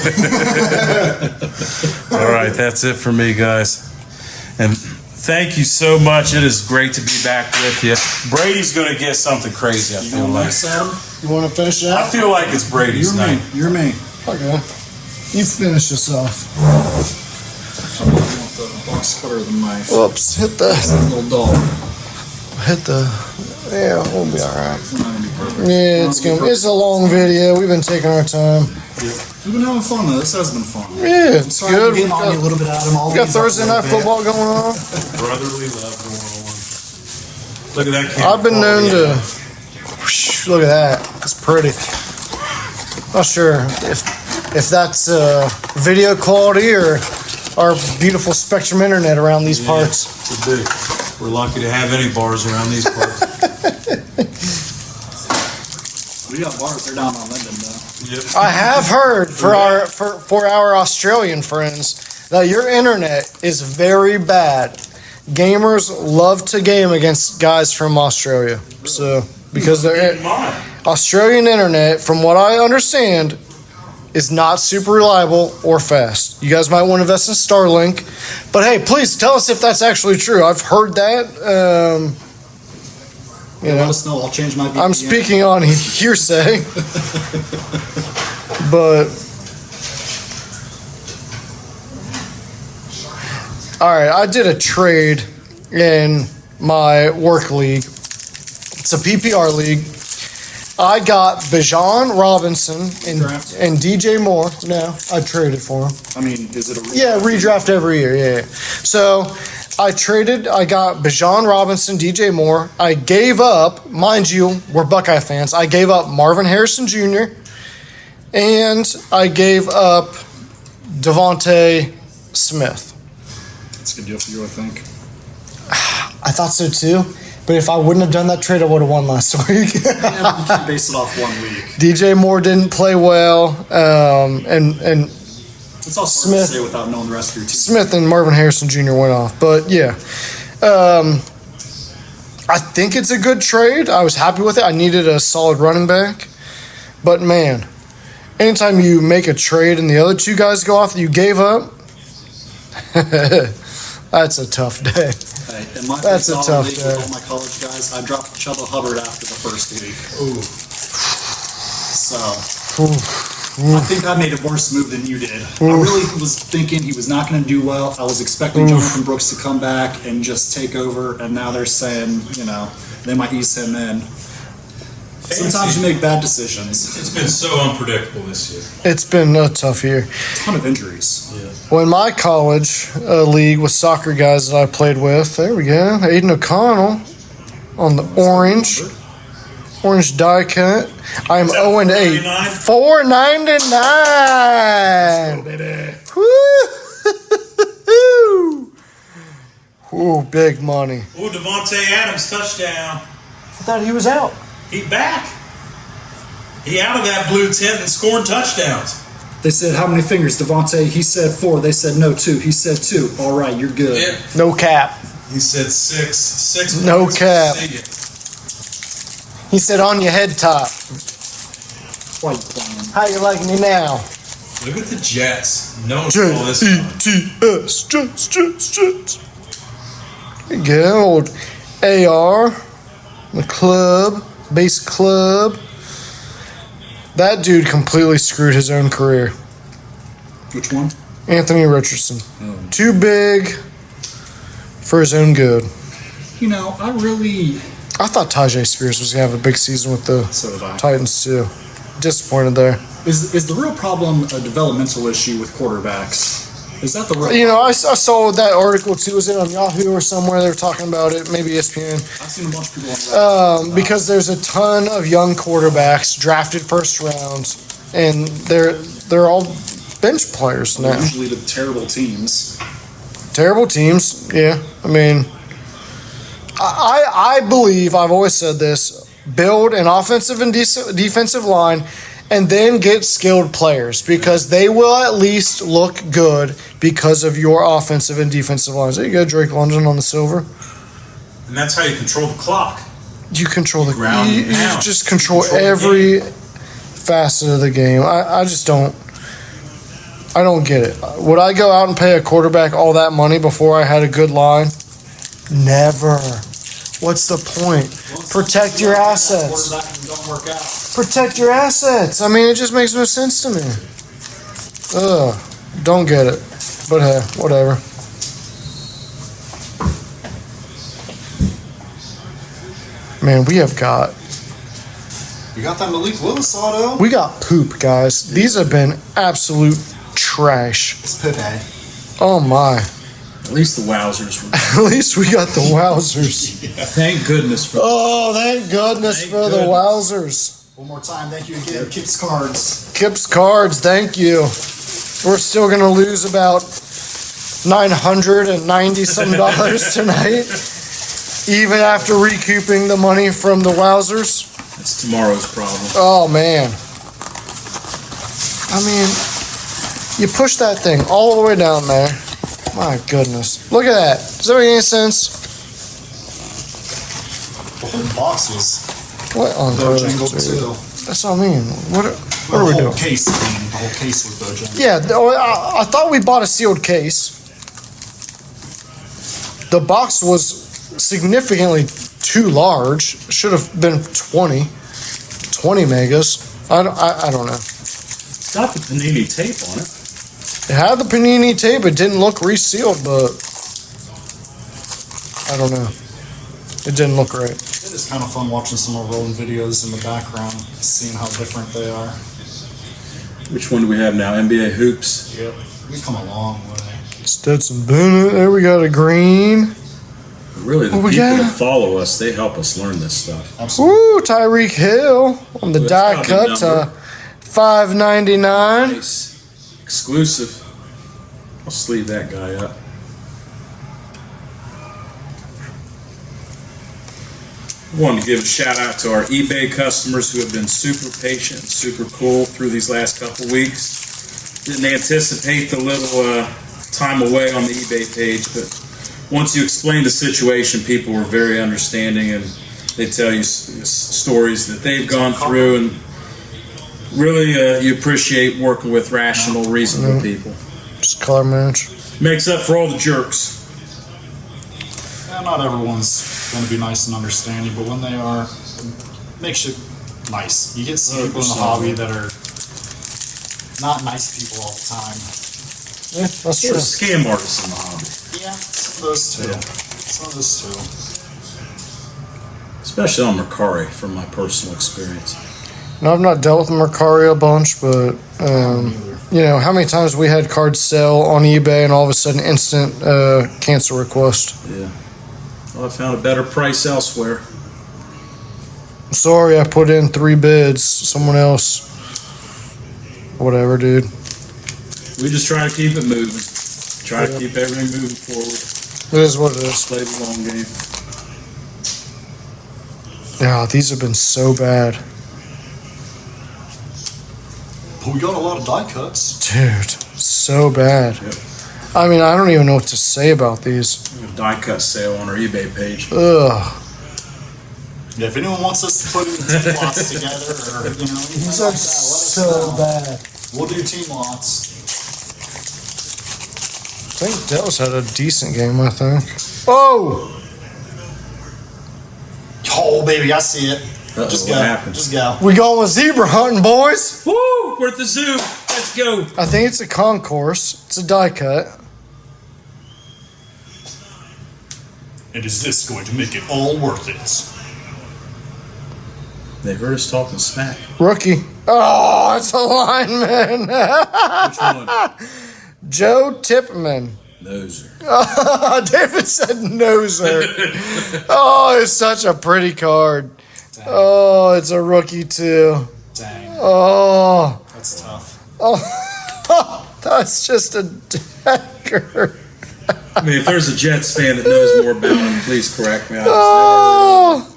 S1: All right, that's it for me, guys. And thank you so much. It is great to be back with you. Brady's going to get something crazy, I
S3: You
S1: feel
S3: going
S1: like.
S3: next, Adam?
S2: You want to finish it
S1: I
S2: out?
S1: feel like it's Brady's
S3: You're
S1: night.
S3: me. You're me.
S2: Okay. You finish this off.
S3: I want the box cutter or the knife.
S2: Whoops. Hit the.
S3: Little dog.
S2: Yeah, we'll be all right.
S3: It's not gonna be perfect.
S2: Yeah, it's a long video. We've been taking our time.
S3: We've been having fun though. This has been fun.
S2: Yeah, it's
S4: Sorry,
S2: good.
S4: I'm getting on you a little bit, Adam.
S2: We got Thursday night football going on.
S1: Brotherly love going on. Look at that camera.
S2: I've been known to. Whoosh, look at that. It's pretty. Not sure if that's video quality or our beautiful Spectrum internet around these parts.
S1: We're lucky to have any bars around these parts.
S3: We got bars. They're down on Linden though.
S1: Yep.
S2: I have heard for our Australian friends that your internet is very bad. Gamers love to game against guys from Australia. So because their Australian internet, from what I understand, is not super reliable or fast. You guys might want to invest in Starlink. But hey, please tell us if that's actually true. I've heard that.
S3: Let us know. I'll change my VPN.
S2: I'm speaking on hearsay. But all right, I did a trade in my work league. It's a PPR league. I got Bijan Robinson and DJ Moore. No, I traded for him.
S3: I mean, is it a
S2: Yeah, redraft every year. Yeah. So I got Bijan Robinson, DJ Moore. I gave up, mind you, we're Buckeye fans. I gave up Marvin Harrison Jr. and I gave up Devontae Smith.
S3: It's a good deal for you, I think.
S2: I thought so too. But if I wouldn't have done that trade, I would have won last week.
S3: You can't base it off 1 week.
S2: DJ Moore didn't play well, and
S3: It's also hard
S2: Smith.
S3: to say without knowing the rest of your team.
S2: Smith and Marvin Harrison Jr. went off. But yeah, I think it's a good trade. I was happy with it. I needed a solid running back. But man, anytime you make a trade and the other two guys go off that you gave up, that's a tough day.
S3: Hey, in my
S2: That's a
S3: solid
S2: tough
S3: league with all my college guys, I dropped Chuba Hubbard after the first week.
S2: Ooh.
S3: So I think I made a worse move than you did. I really was thinking he was not going to do well. I was expecting Jonathan Brooks to come back and just take over, and now they're saying, they might ease him in. Sometimes you make bad decisions.
S1: It's been so unpredictable this year.
S2: It's been a tough year.
S3: A ton of injuries.
S1: Yeah.
S2: Well, in my college league with soccer guys that I played with, there we go. Aiden O'Connell on the orange die cut. I am 0-8. $4.99.
S3: Baby.
S2: Woo! Ooh, big money.
S1: Ooh, Devontae Adams touchdown.
S2: I thought he was out.
S1: He back. He out of that blue tent and scoring touchdowns.
S3: They said, how many fingers, Devontae? He said 4. They said, no, 2. He said 2. All right, you're good.
S1: Yeah.
S2: No cap.
S1: He said 6. 6
S2: No
S1: points.
S2: cap.
S1: See ya.
S2: He said on your head top.
S3: Why you playing?
S2: How you like me now?
S1: Look at the Jets. No one saw this one.
S2: Jets. Jets. There you go. Old AR. The club. Base club. That dude completely screwed his own career.
S3: Which one?
S2: Anthony Richardson. Too big for his own good. I thought Tajay Spears was going to have a big season with the
S3: So did I.
S2: Titans, too. Disappointed there.
S3: Is the real problem a developmental issue with quarterbacks? Is that the real
S2: I saw that article, too. Was it on Yahoo or somewhere? They were talking about it. Maybe ESPN.
S3: I've seen a bunch of people on that.
S2: Because there's a ton of young quarterbacks drafted first rounds, and they're all bench players now.
S3: Usually the terrible teams.
S2: Terrible teams, yeah. I mean, I believe, I've always said this, build an offensive and defensive line and then get skilled players because they will at least look good because of your offensive and defensive lines. There you go, Drake London on the silver.
S1: And that's how you control the clock.
S2: You control the
S1: Ground
S2: you
S1: and pound.
S2: just control
S1: Control the
S2: every facet of the game. I just don't. I don't get it. Would I go out and pay a quarterback all that money before I had a good line? Never. What's the point? Protect your assets.
S3: Don't work out.
S2: Protect your assets. I mean, it just makes no sense to me. Ugh. Don't get it. But hey, whatever. Man, we have got.
S4: You got that Malik Willis auto?
S2: We got poop, guys. These have been absolute trash.
S4: It's Pepe.
S2: Oh my.
S1: At least the Wowzers were.
S2: At least we got the Wowzers.
S1: Thank goodness for
S2: Oh, thank goodness
S1: Thank
S2: for the
S1: goodness.
S2: Wowzers.
S4: One more time, thank you again. Kips Cards.
S2: Kips Cards, thank you. We're still going to lose about $990 some tonight, even after recouping the money from the Wowzers.
S1: That's tomorrow's problem.
S2: Oh, man. I mean, you push that thing all the way down there. My goodness. Look at that. Does that make any sense?
S4: The whole box was
S2: What on earth?
S4: Bojangled
S2: dude?
S4: too.
S2: That's what I mean. What are we
S4: The
S2: doing?
S4: whole case, the whole case was Bojangled.
S2: Yeah, I thought we bought a sealed case. The box was significantly too large. Should have been 20 megas. I don't know.
S1: It's got the Panini tape on it.
S2: It had the Panini tape. It didn't look resealed, but I don't know. It didn't look right.
S4: It is kind of fun watching some of rolling videos in the background, seeing how different they are.
S1: Which one do we have now? NBA Hoops.
S4: Yep. We've come a long way.
S2: Stetson Bennett. There we got a green.
S1: Really, the
S2: What we
S1: people
S2: got?
S1: that follow us, they help us learn this stuff.
S4: Absolutely.
S2: Woo, Tyreek Hill on the
S1: That's
S2: die
S1: not a
S2: cut
S1: big
S2: to
S1: number.
S2: $5.99.
S1: Nice. Exclusive. I'll sleeve that guy up. I wanted to give a shout out to our eBay customers who have been super patient and super cool through these last couple weeks. Didn't anticipate the little time away on the eBay page, but once you explain the situation, people were very understanding and they tell you stories that they've gone through, and really you appreciate working with rational, reasonable people.
S2: Just color match.
S1: Makes up for all the jerks.
S4: Yeah, not everyone's going to be nice and understanding, but when they are, it makes you nice. You get some people in the
S1: 100%.
S4: hobby that are not nice people all the time.
S2: Yeah, that's true.
S1: There's scam artists in the hobby.
S4: Yeah, some of those too.
S1: Yeah.
S4: Some of those too.
S1: Especially on Mercari, from my personal experience.
S2: No, I've not dealt with Mercari a bunch, but you know, how many times we had cards sell on eBay and all of a sudden instant cancel request.
S1: Yeah. Well, I found a better price elsewhere.
S2: Sorry, I put in 3 bids. Someone else. Whatever, dude.
S1: We just try to keep it moving. Try to keep everything moving forward.
S2: It is what it is.
S1: Play the long game.
S2: Yeah, these have been so bad.
S4: But we got a lot of die cuts.
S2: Dude, so bad.
S1: Yep.
S2: I mean, I don't even know what to say about these.
S1: We have a die cut sale on our eBay page.
S2: Ugh.
S4: Yeah, if anyone wants us to put in team lots together, or you know, anything
S2: These
S4: like
S2: are
S4: that, let us
S2: so
S4: know.
S2: bad.
S4: We'll do team lots.
S2: I think Dell's had a decent game, I think. Oh!
S4: Oh, baby, I see it.
S1: Uh-oh,
S4: Just
S1: what
S4: go.
S1: happened?
S4: Just go.
S2: We going with zebra hunting, boys!
S1: Woo! We're at the zoo. Let's go.
S2: I think it's a concourse. It's a die cut.
S4: And is this going to make it all worth it?
S1: They heard us talking smack.
S2: Rookie. Oh, it's a lineman.
S1: Which one?
S2: Joe Tipman.
S1: Those are.
S2: David said noser. Oh, it's such a pretty card.
S4: Dang.
S2: Oh, it's a rookie too.
S4: Dang.
S2: Oh,
S4: That's tough.
S2: that's just a dagger.
S1: I mean, if there's a Jets fan that knows more about him, please correct me. I just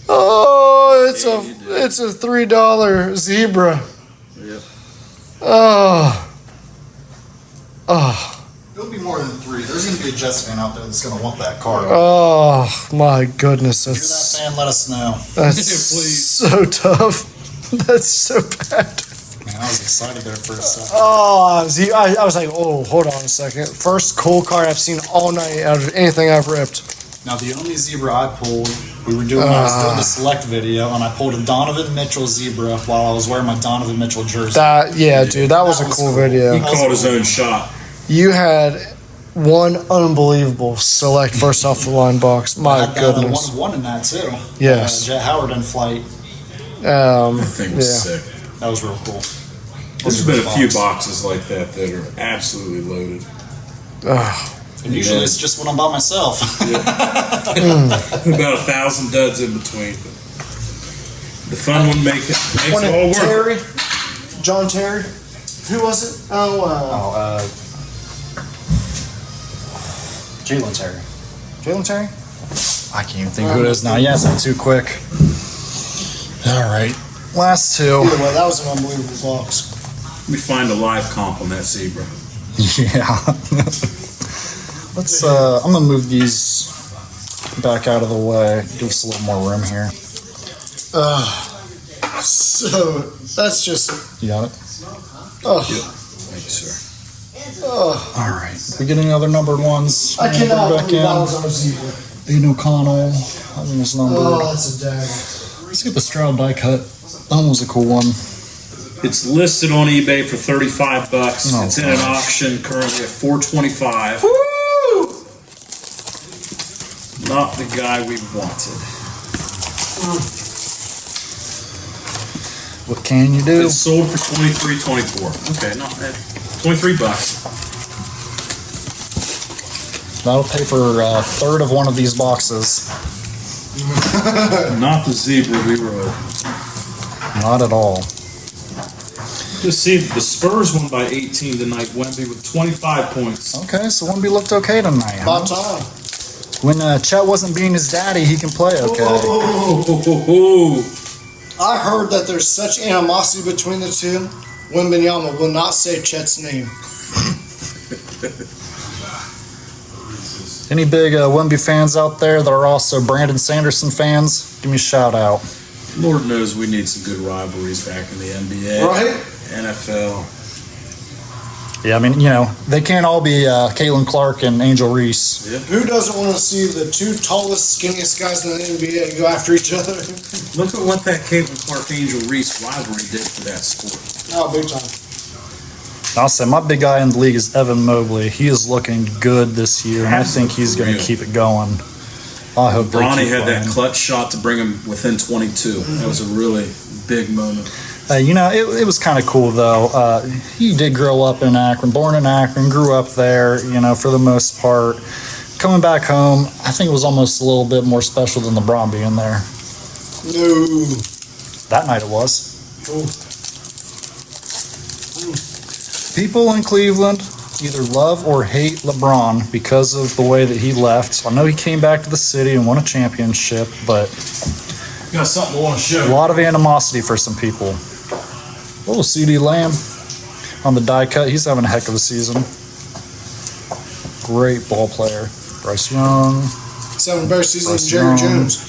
S2: Oh,
S1: Yeah, you did.
S2: it's a $3 zebra.
S1: never. Yep.
S2: Oh, oh,
S4: It'll be more than 3. There's going to be a Jets fan out there that's going to want that card.
S2: oh my goodness,
S4: If you're that
S2: that's
S4: fan, let us know.
S1: Please.
S2: so tough. That's so bad.
S4: Man, I was excited there for a second.
S2: Oh, I was like, oh, hold on a second. First cool card I've seen all night out of anything I've ripped.
S4: Now, the only zebra I pulled, we were doing, I was doing the select video, and I pulled a Donovan Mitchell zebra while I was wearing my Donovan Mitchell jersey.
S2: Dude, that was a cool
S1: He
S2: video.
S1: called his own shot.
S2: You had one unbelievable select first off the line box.
S4: I
S2: My
S4: had
S2: goodness.
S4: that 1-1 in that, too.
S2: Yes.
S4: Jet Howard in flight.
S1: That thing was
S2: Yeah.
S1: sick.
S4: That was real cool.
S1: There's been a few boxes like that that are absolutely loaded.
S4: And usually it's just when I'm by myself.
S1: About 1,000 duds in between. The fun one makes it all work.
S2: Terry, John Terry, who was it?
S4: Jalen Terry. Jalen Terry? I can't even think who it is now. Yeah, it's too quick. All right. Last 2.
S2: Either way, that was an unbelievable box.
S1: Let me find a live comp on that zebra.
S4: Yeah. Let's, I'm going to move these back out of the way. Give us a little more room here.
S2: So, that's just,
S4: You got it?
S1: Thank you, sir.
S4: All right. We get any other numbered ones?
S2: I cannot
S4: Back
S2: believe
S4: in.
S2: that was on a zebra.
S4: Aiden O'Connell. I think it's numbered.
S2: Oh, that's a dagger.
S4: Let's get the Stroud die cut. That one was a cool one.
S1: It's listed on eBay for $35.
S4: Oh,
S1: It's in an
S4: gosh.
S1: auction currently at $425.
S2: Woo!
S1: Not the guy we wanted.
S4: What can you do?
S1: It's sold for $23.24. Okay, not bad. $23.
S4: That'll pay for a third of one of these boxes.
S1: Not the zebra we were hoping.
S4: Not at all.
S1: Just see the Spurs won by 18 tonight. Wemby with 25 points.
S4: Okay, so Wemby looked okay tonight. Huh?
S2: About time.
S4: When Chet wasn't being his daddy, he can play okay.
S1: Oh,
S2: I heard that there's such animosity between the two. Wembanyama will not say Chet's name.
S4: Any big Wemby fans out there that are also Brandon Sanderson fans? Give me a shout out.
S1: Lord knows we need some good rivalries back in the NBA,
S2: Right?
S1: NFL.
S4: Yeah, I mean, they can't all be Caitlin Clark and Angel Reese.
S1: Yeah.
S2: Who doesn't want to see the two tallest, skinniest guys in the NBA go after each other?
S1: Look at what that Caitlin Clark Angel Reese rivalry did for that sport.
S2: Oh, big time.
S4: I'll say my big guy in the league is Evan Mobley. He is looking good this year, and I think he's going to keep it going. I hope
S1: Bronny had that clutch shot to bring him within 22. That was a really big moment.
S4: It was kind of cool, though. He did grow up in Akron, born in Akron, grew up there, for the most part. Coming back home, I think it was almost a little bit more special than LeBron being there.
S2: No.
S4: That night it was.
S2: Oh.
S4: People in Cleveland either love or hate LeBron because of the way that he left. I know he came back to the city and won a championship, but
S1: Got something I want to show.
S4: a lot of animosity for some people. Oh, CD Lamb on the die cut. He's having a heck of a season. Great ball player. Bryce Young.
S2: He's having a better season than
S4: Bryce
S2: Jerry
S4: Young.
S2: Jones.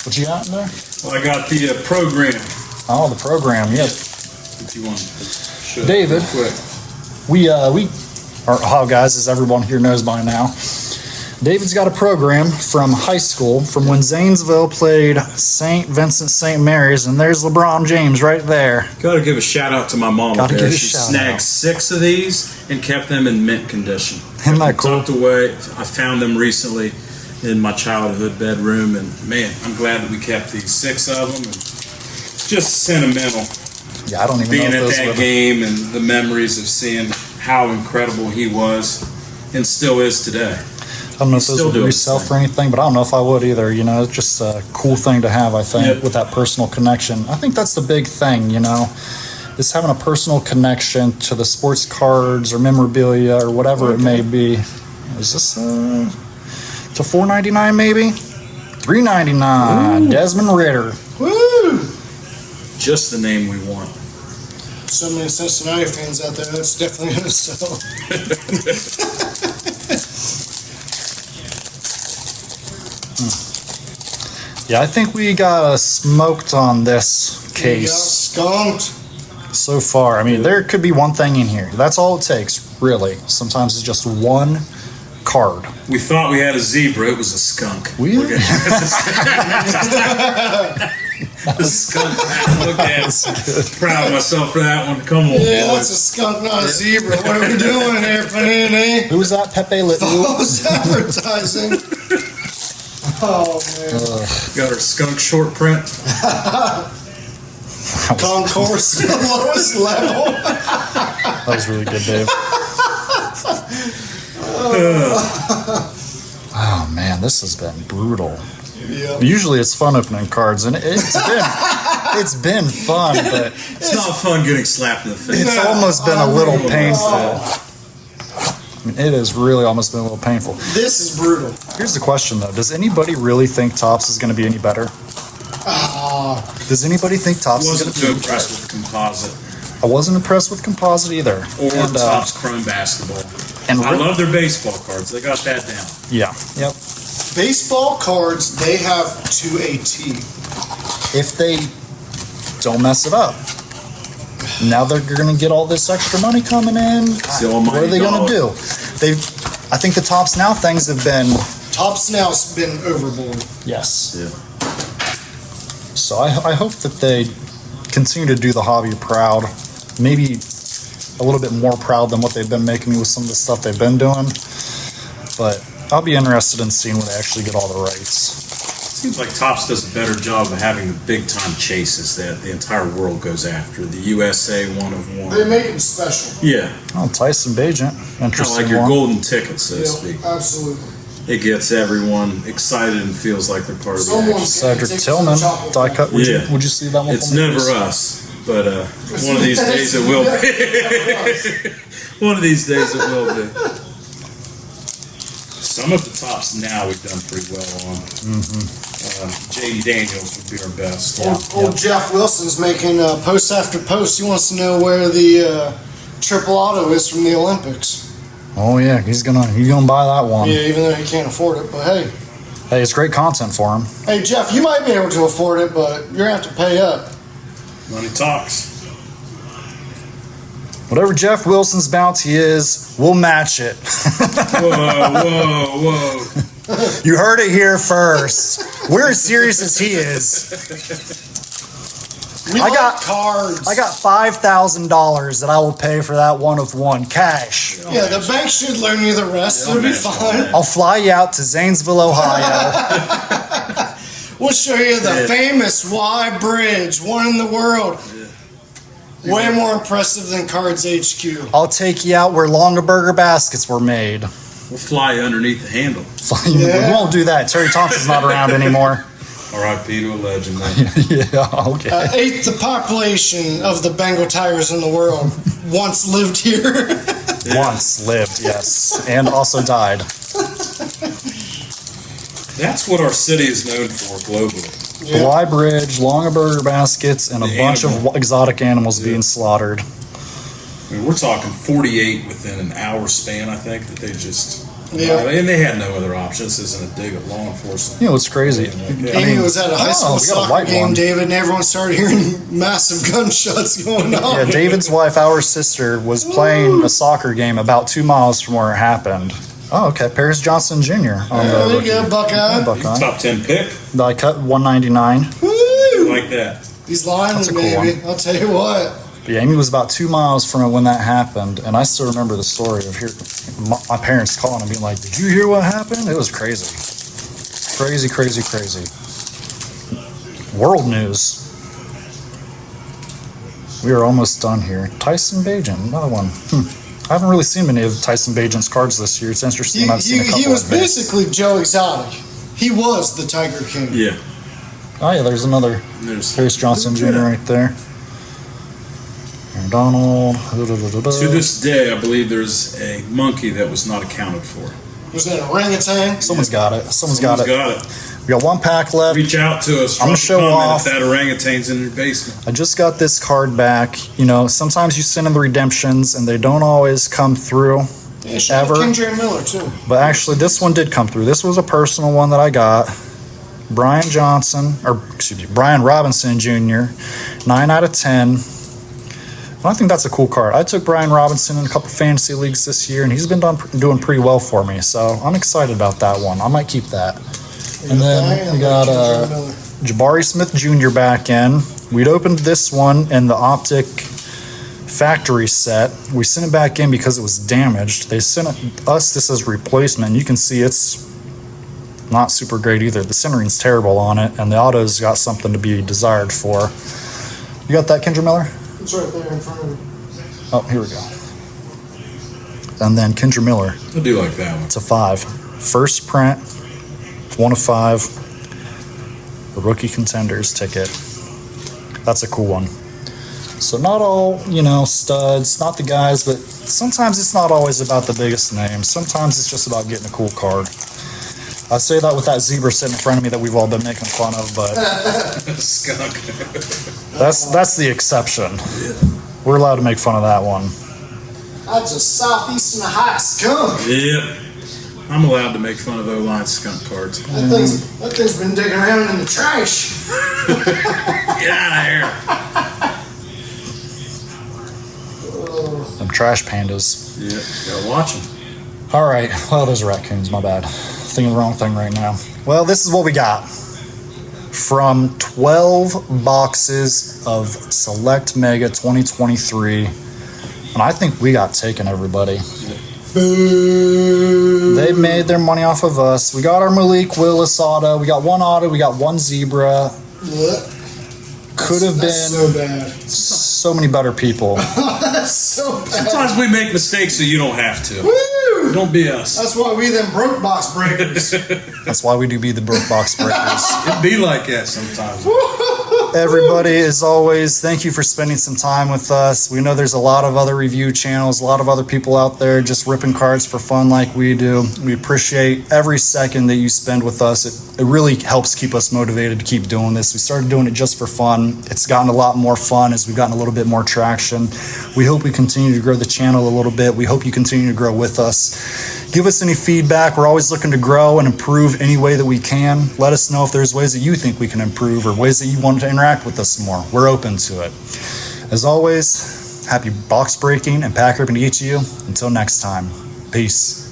S4: What you got in there?
S1: Well, I got the program.
S4: Oh, the program. Yep.
S1: If you want to show
S4: David.
S1: it real quick.
S4: Guys, as everyone here knows by now, David's got a program from high school, from when Zanesville played St. Vincent St. Mary's, and there's LeBron James right there.
S1: Got to give a shout out to my mom
S4: Gotta
S1: up there.
S4: give a
S1: She
S4: shout
S1: snagged
S4: out.
S1: 6 of these and kept them in mint condition.
S4: Isn't that cool?
S1: Tucked away. I found them recently in my childhood bedroom, and man, I'm glad that we kept these 6 of them. And just sentimental.
S4: Yeah, I don't even
S1: Being
S4: know if
S1: at
S4: those
S1: that
S4: were
S1: game and the memories of seeing how incredible he was and still is today.
S4: I don't know if those
S1: Still
S4: would
S1: doing
S4: resell
S1: the
S4: for anything, but I don't know if I would either. It's just a cool thing to have, I think,
S1: Yep.
S4: with that personal connection. I think that's the big thing, is having a personal connection to the sports cards or memorabilia or whatever it may be. Is this to $4.99 maybe? $3.99. Desmond Ritter.
S2: Woo!
S1: Just the name we want.
S2: So many Cincinnati fans out there, that's definitely going to sell.
S4: Yeah, I think we got smoked on this
S2: You got
S4: case
S2: skunked.
S4: so far. I mean, there could be one thing in here. That's all it takes, really. Sometimes it's just one card.
S1: We thought we had a zebra. It was a skunk.
S4: We-
S1: Look at the skunk. Look at it. Proud of myself for that one. Come on,
S2: Yeah, that's a
S1: boys.
S2: skunk, not a zebra. What are we doing here, Panini?
S4: Who was that? Pepe Le Pew?
S2: False advertising. Oh, man.
S1: Got our skunk short print.
S2: Concourse, the lowest level.
S4: That was really good, Dave. Oh man, this has been brutal.
S2: Yeah.
S4: Usually it's fun opening cards, and it's been fun, but
S1: It's not fun getting slapped in the face.
S4: it's almost been a little painful. I mean, it has really almost been a little painful.
S2: This is brutal.
S4: Here's the question though: does anybody really think Topps is going to be any better? Does anybody think Topps is going
S1: Wasn't
S4: to
S1: too
S4: be any
S1: impressed
S4: better?
S1: with composite
S4: I wasn't impressed with composite either.
S1: or
S4: And,
S1: Topps Chrome basketball.
S4: and
S1: I
S4: Rick-
S1: love their baseball cards. They got that down.
S4: Yeah. Yep.
S2: Baseball cards, they have to a T.
S4: If they don't mess it up. Now they're going to get all this extra money coming in.
S1: the
S4: What are they going to
S1: almighty
S4: do? I think the Topps Now things have been
S2: Topps now's been overboard.
S4: yes.
S1: Yeah.
S4: So I hope that they continue to do the hobby proud. Maybe a little bit more proud than what they've been making me with some of the stuff they've been doing. But I'll be interested in seeing when they actually get all the rights.
S1: Seems like Topps does a better job of having the big time chases that the entire world goes after. The USA one of
S2: They
S1: one.
S2: make them special.
S1: Yeah.
S4: Oh, Tyson Bagent.
S1: Kind of
S4: Interesting
S1: like your
S4: one.
S1: golden ticket, so to
S2: Yeah,
S1: speak.
S2: absolutely.
S1: It gets everyone excited and feels like they're part of the
S2: Someone's
S1: action.
S4: Cedric
S2: Take
S4: Tillman.
S2: some chocolate.
S4: Die cut. Would
S1: Yeah.
S4: you see that one?
S1: It's
S4: for me,
S1: never
S4: please?
S1: us, but one of these days it will be. One of these days it will be. Some of the Topps now we've done pretty well on. J.D. Daniels would be our best.
S2: Old Jeff Wilson's making post after post. He wants to know where the triple auto is from the Olympics.
S4: Oh yeah, he's gonna buy that one.
S2: Yeah, even though he can't afford it. But hey,
S4: Hey, it's great content for him.
S2: hey Jeff, you might be able to afford it, but you're gonna have to pay up.
S1: Money talks.
S4: Whatever Jeff Wilson's bounty is, we'll match it.
S1: Whoa.
S4: You heard it here first. We're as serious as he is.
S2: We like cards.
S4: I got $5,000 that I will pay for that 1 of 1 cash.
S2: Yeah, the bank should loan you the rest. It'll be fine.
S4: I'll fly you out to Zanesville, Ohio.
S2: We'll show you the famous Y Bridge, one in the world. Way more impressive than Cards HQ.
S4: I'll take you out where Longaberger baskets were made.
S1: We'll fly you underneath the handle.
S4: We won't do that. Terry Thompson's not around anymore.
S1: R.I.P. to a legend, man.
S4: Yeah, okay.
S2: Eighth the population of the Bengal Tigers in the world once lived here.
S4: Once lived, yes. And also died.
S1: That's what our city is known for globally.
S4: The Y Bridge, Longaberger baskets, and a bunch of exotic animals being slaughtered.
S1: I mean, we're talking 48 within an hour span, I think, that they just...
S2: Yeah.
S1: And they had no other options. This isn't a dig at law enforcement.
S4: You know, it's crazy.
S2: Amy was at a high school
S4: we got a
S2: soccer
S4: white
S2: game,
S4: one.
S2: David, and everyone started hearing massive gunshots going on.
S4: Yeah, David's wife, our sister, was playing a soccer game about 2 miles from where it happened. Oh, okay. Paris Johnson Jr.
S2: There you go, Buckeye.
S4: Buckeye.
S1: Top 10 pick.
S4: I cut 199.
S2: Woo!
S1: Like that.
S2: He's lying,
S4: That's a cool
S2: baby. I'll tell you what.
S4: But yeah, Amy was about 2 miles from it when that happened, and I still remember the story of my parents calling and being like, "Did you hear what happened?" It was crazy. Crazy. World news. We are almost done here. Tyson Bagent, another one. I haven't really seen many of Tyson Bagent's cards this year. It's interesting. I've seen a couple
S2: He was
S4: of these.
S2: basically Joe Exotic. He was the Tiger King.
S1: Yeah.
S4: Oh yeah, there's another Paris Johnson Jr. right there. Aaron Donald.
S1: To this day, I believe there's a monkey that was not accounted for.
S2: Was that a orangutan?
S4: Someone's got it. Someone's got it.
S1: Got it.
S4: We got 1 pack left.
S1: Reach out to us.
S4: I'm gonna
S1: Drop a
S4: show
S1: comment
S4: off.
S1: if that orangutan's in your basement.
S4: I just got this card back. You know, sometimes you send in the redemptions and they don't always come through.
S2: Yeah, shout out
S4: Ever.
S2: Kendra Miller, too.
S4: But actually, this one did come through. This was a personal one that I got. Brian Robinson Jr., 9 out of 10. I think that's a cool card. I took Brian Robinson in a couple fantasy leagues this year, and he's been doing pretty well for me. So I'm excited about that one. I might keep that. And then we got Jabari Smith Jr. back in. We'd opened this one in the Optic factory set. We sent it back in because it was damaged. They sent us this as replacement. You can see it's not super great either. The centering's terrible on it, and the auto's got something to be desired for. You got that, Kendra Miller?
S2: It's right there in front of me.
S4: Oh, here we go. And then Kendra Miller.
S1: I do like that one.
S4: It's a 5. First print, 1 of 5. The rookie contenders ticket. That's a cool one. So not all, studs, not the guys, but sometimes it's not always about the biggest names. Sometimes it's just about getting a cool card. I say that with that zebra sitting in front of me that we've all been making fun of, but
S1: Skunk.
S4: that's the exception. We're allowed to make fun of that one.
S2: That's a southeastern high skunk.
S1: Yeah. I'm allowed to make fun of O-line skunk cards.
S2: That thing's been digging around in the trash.
S1: Get out of here.
S4: Them trash pandas.
S1: Yeah, gotta watch them.
S4: All right. Well, those are raccoons. My bad. Thinking the wrong thing right now. Well, this is what we got. From 12 boxes of Select Mega 2023. And I think we got taken, everybody.
S2: Boo.
S4: They made their money off of us. We got our Malik Willis auto. We got 1 auto. We got 1 zebra. Could have been
S2: so bad.
S4: so many better people.
S2: That's so bad.
S1: Sometimes we make mistakes so you don't have to.
S2: Woo!
S1: Don't be us.
S2: That's why we them broke box breakers.
S4: That's why we do be the broke box breakers.
S1: It be like that sometimes.
S4: Everybody, as always, thank you for spending some time with us. We know there's a lot of other review channels, a lot of other people out there just ripping cards for fun like we do. We appreciate every second that you spend with us. It really helps keep us motivated to keep doing this. We started doing it just for fun. It's gotten a lot more fun as we've gotten a little bit more traction. We hope we continue to grow the channel a little bit. We hope you continue to grow with us. Give us any feedback. We're always looking to grow and improve any way that we can. Let us know if there's ways that you think we can improve or ways that you want to interact with us more. We're open to it. As always, happy box breaking and pack ripping to each of you. Until next time, peace.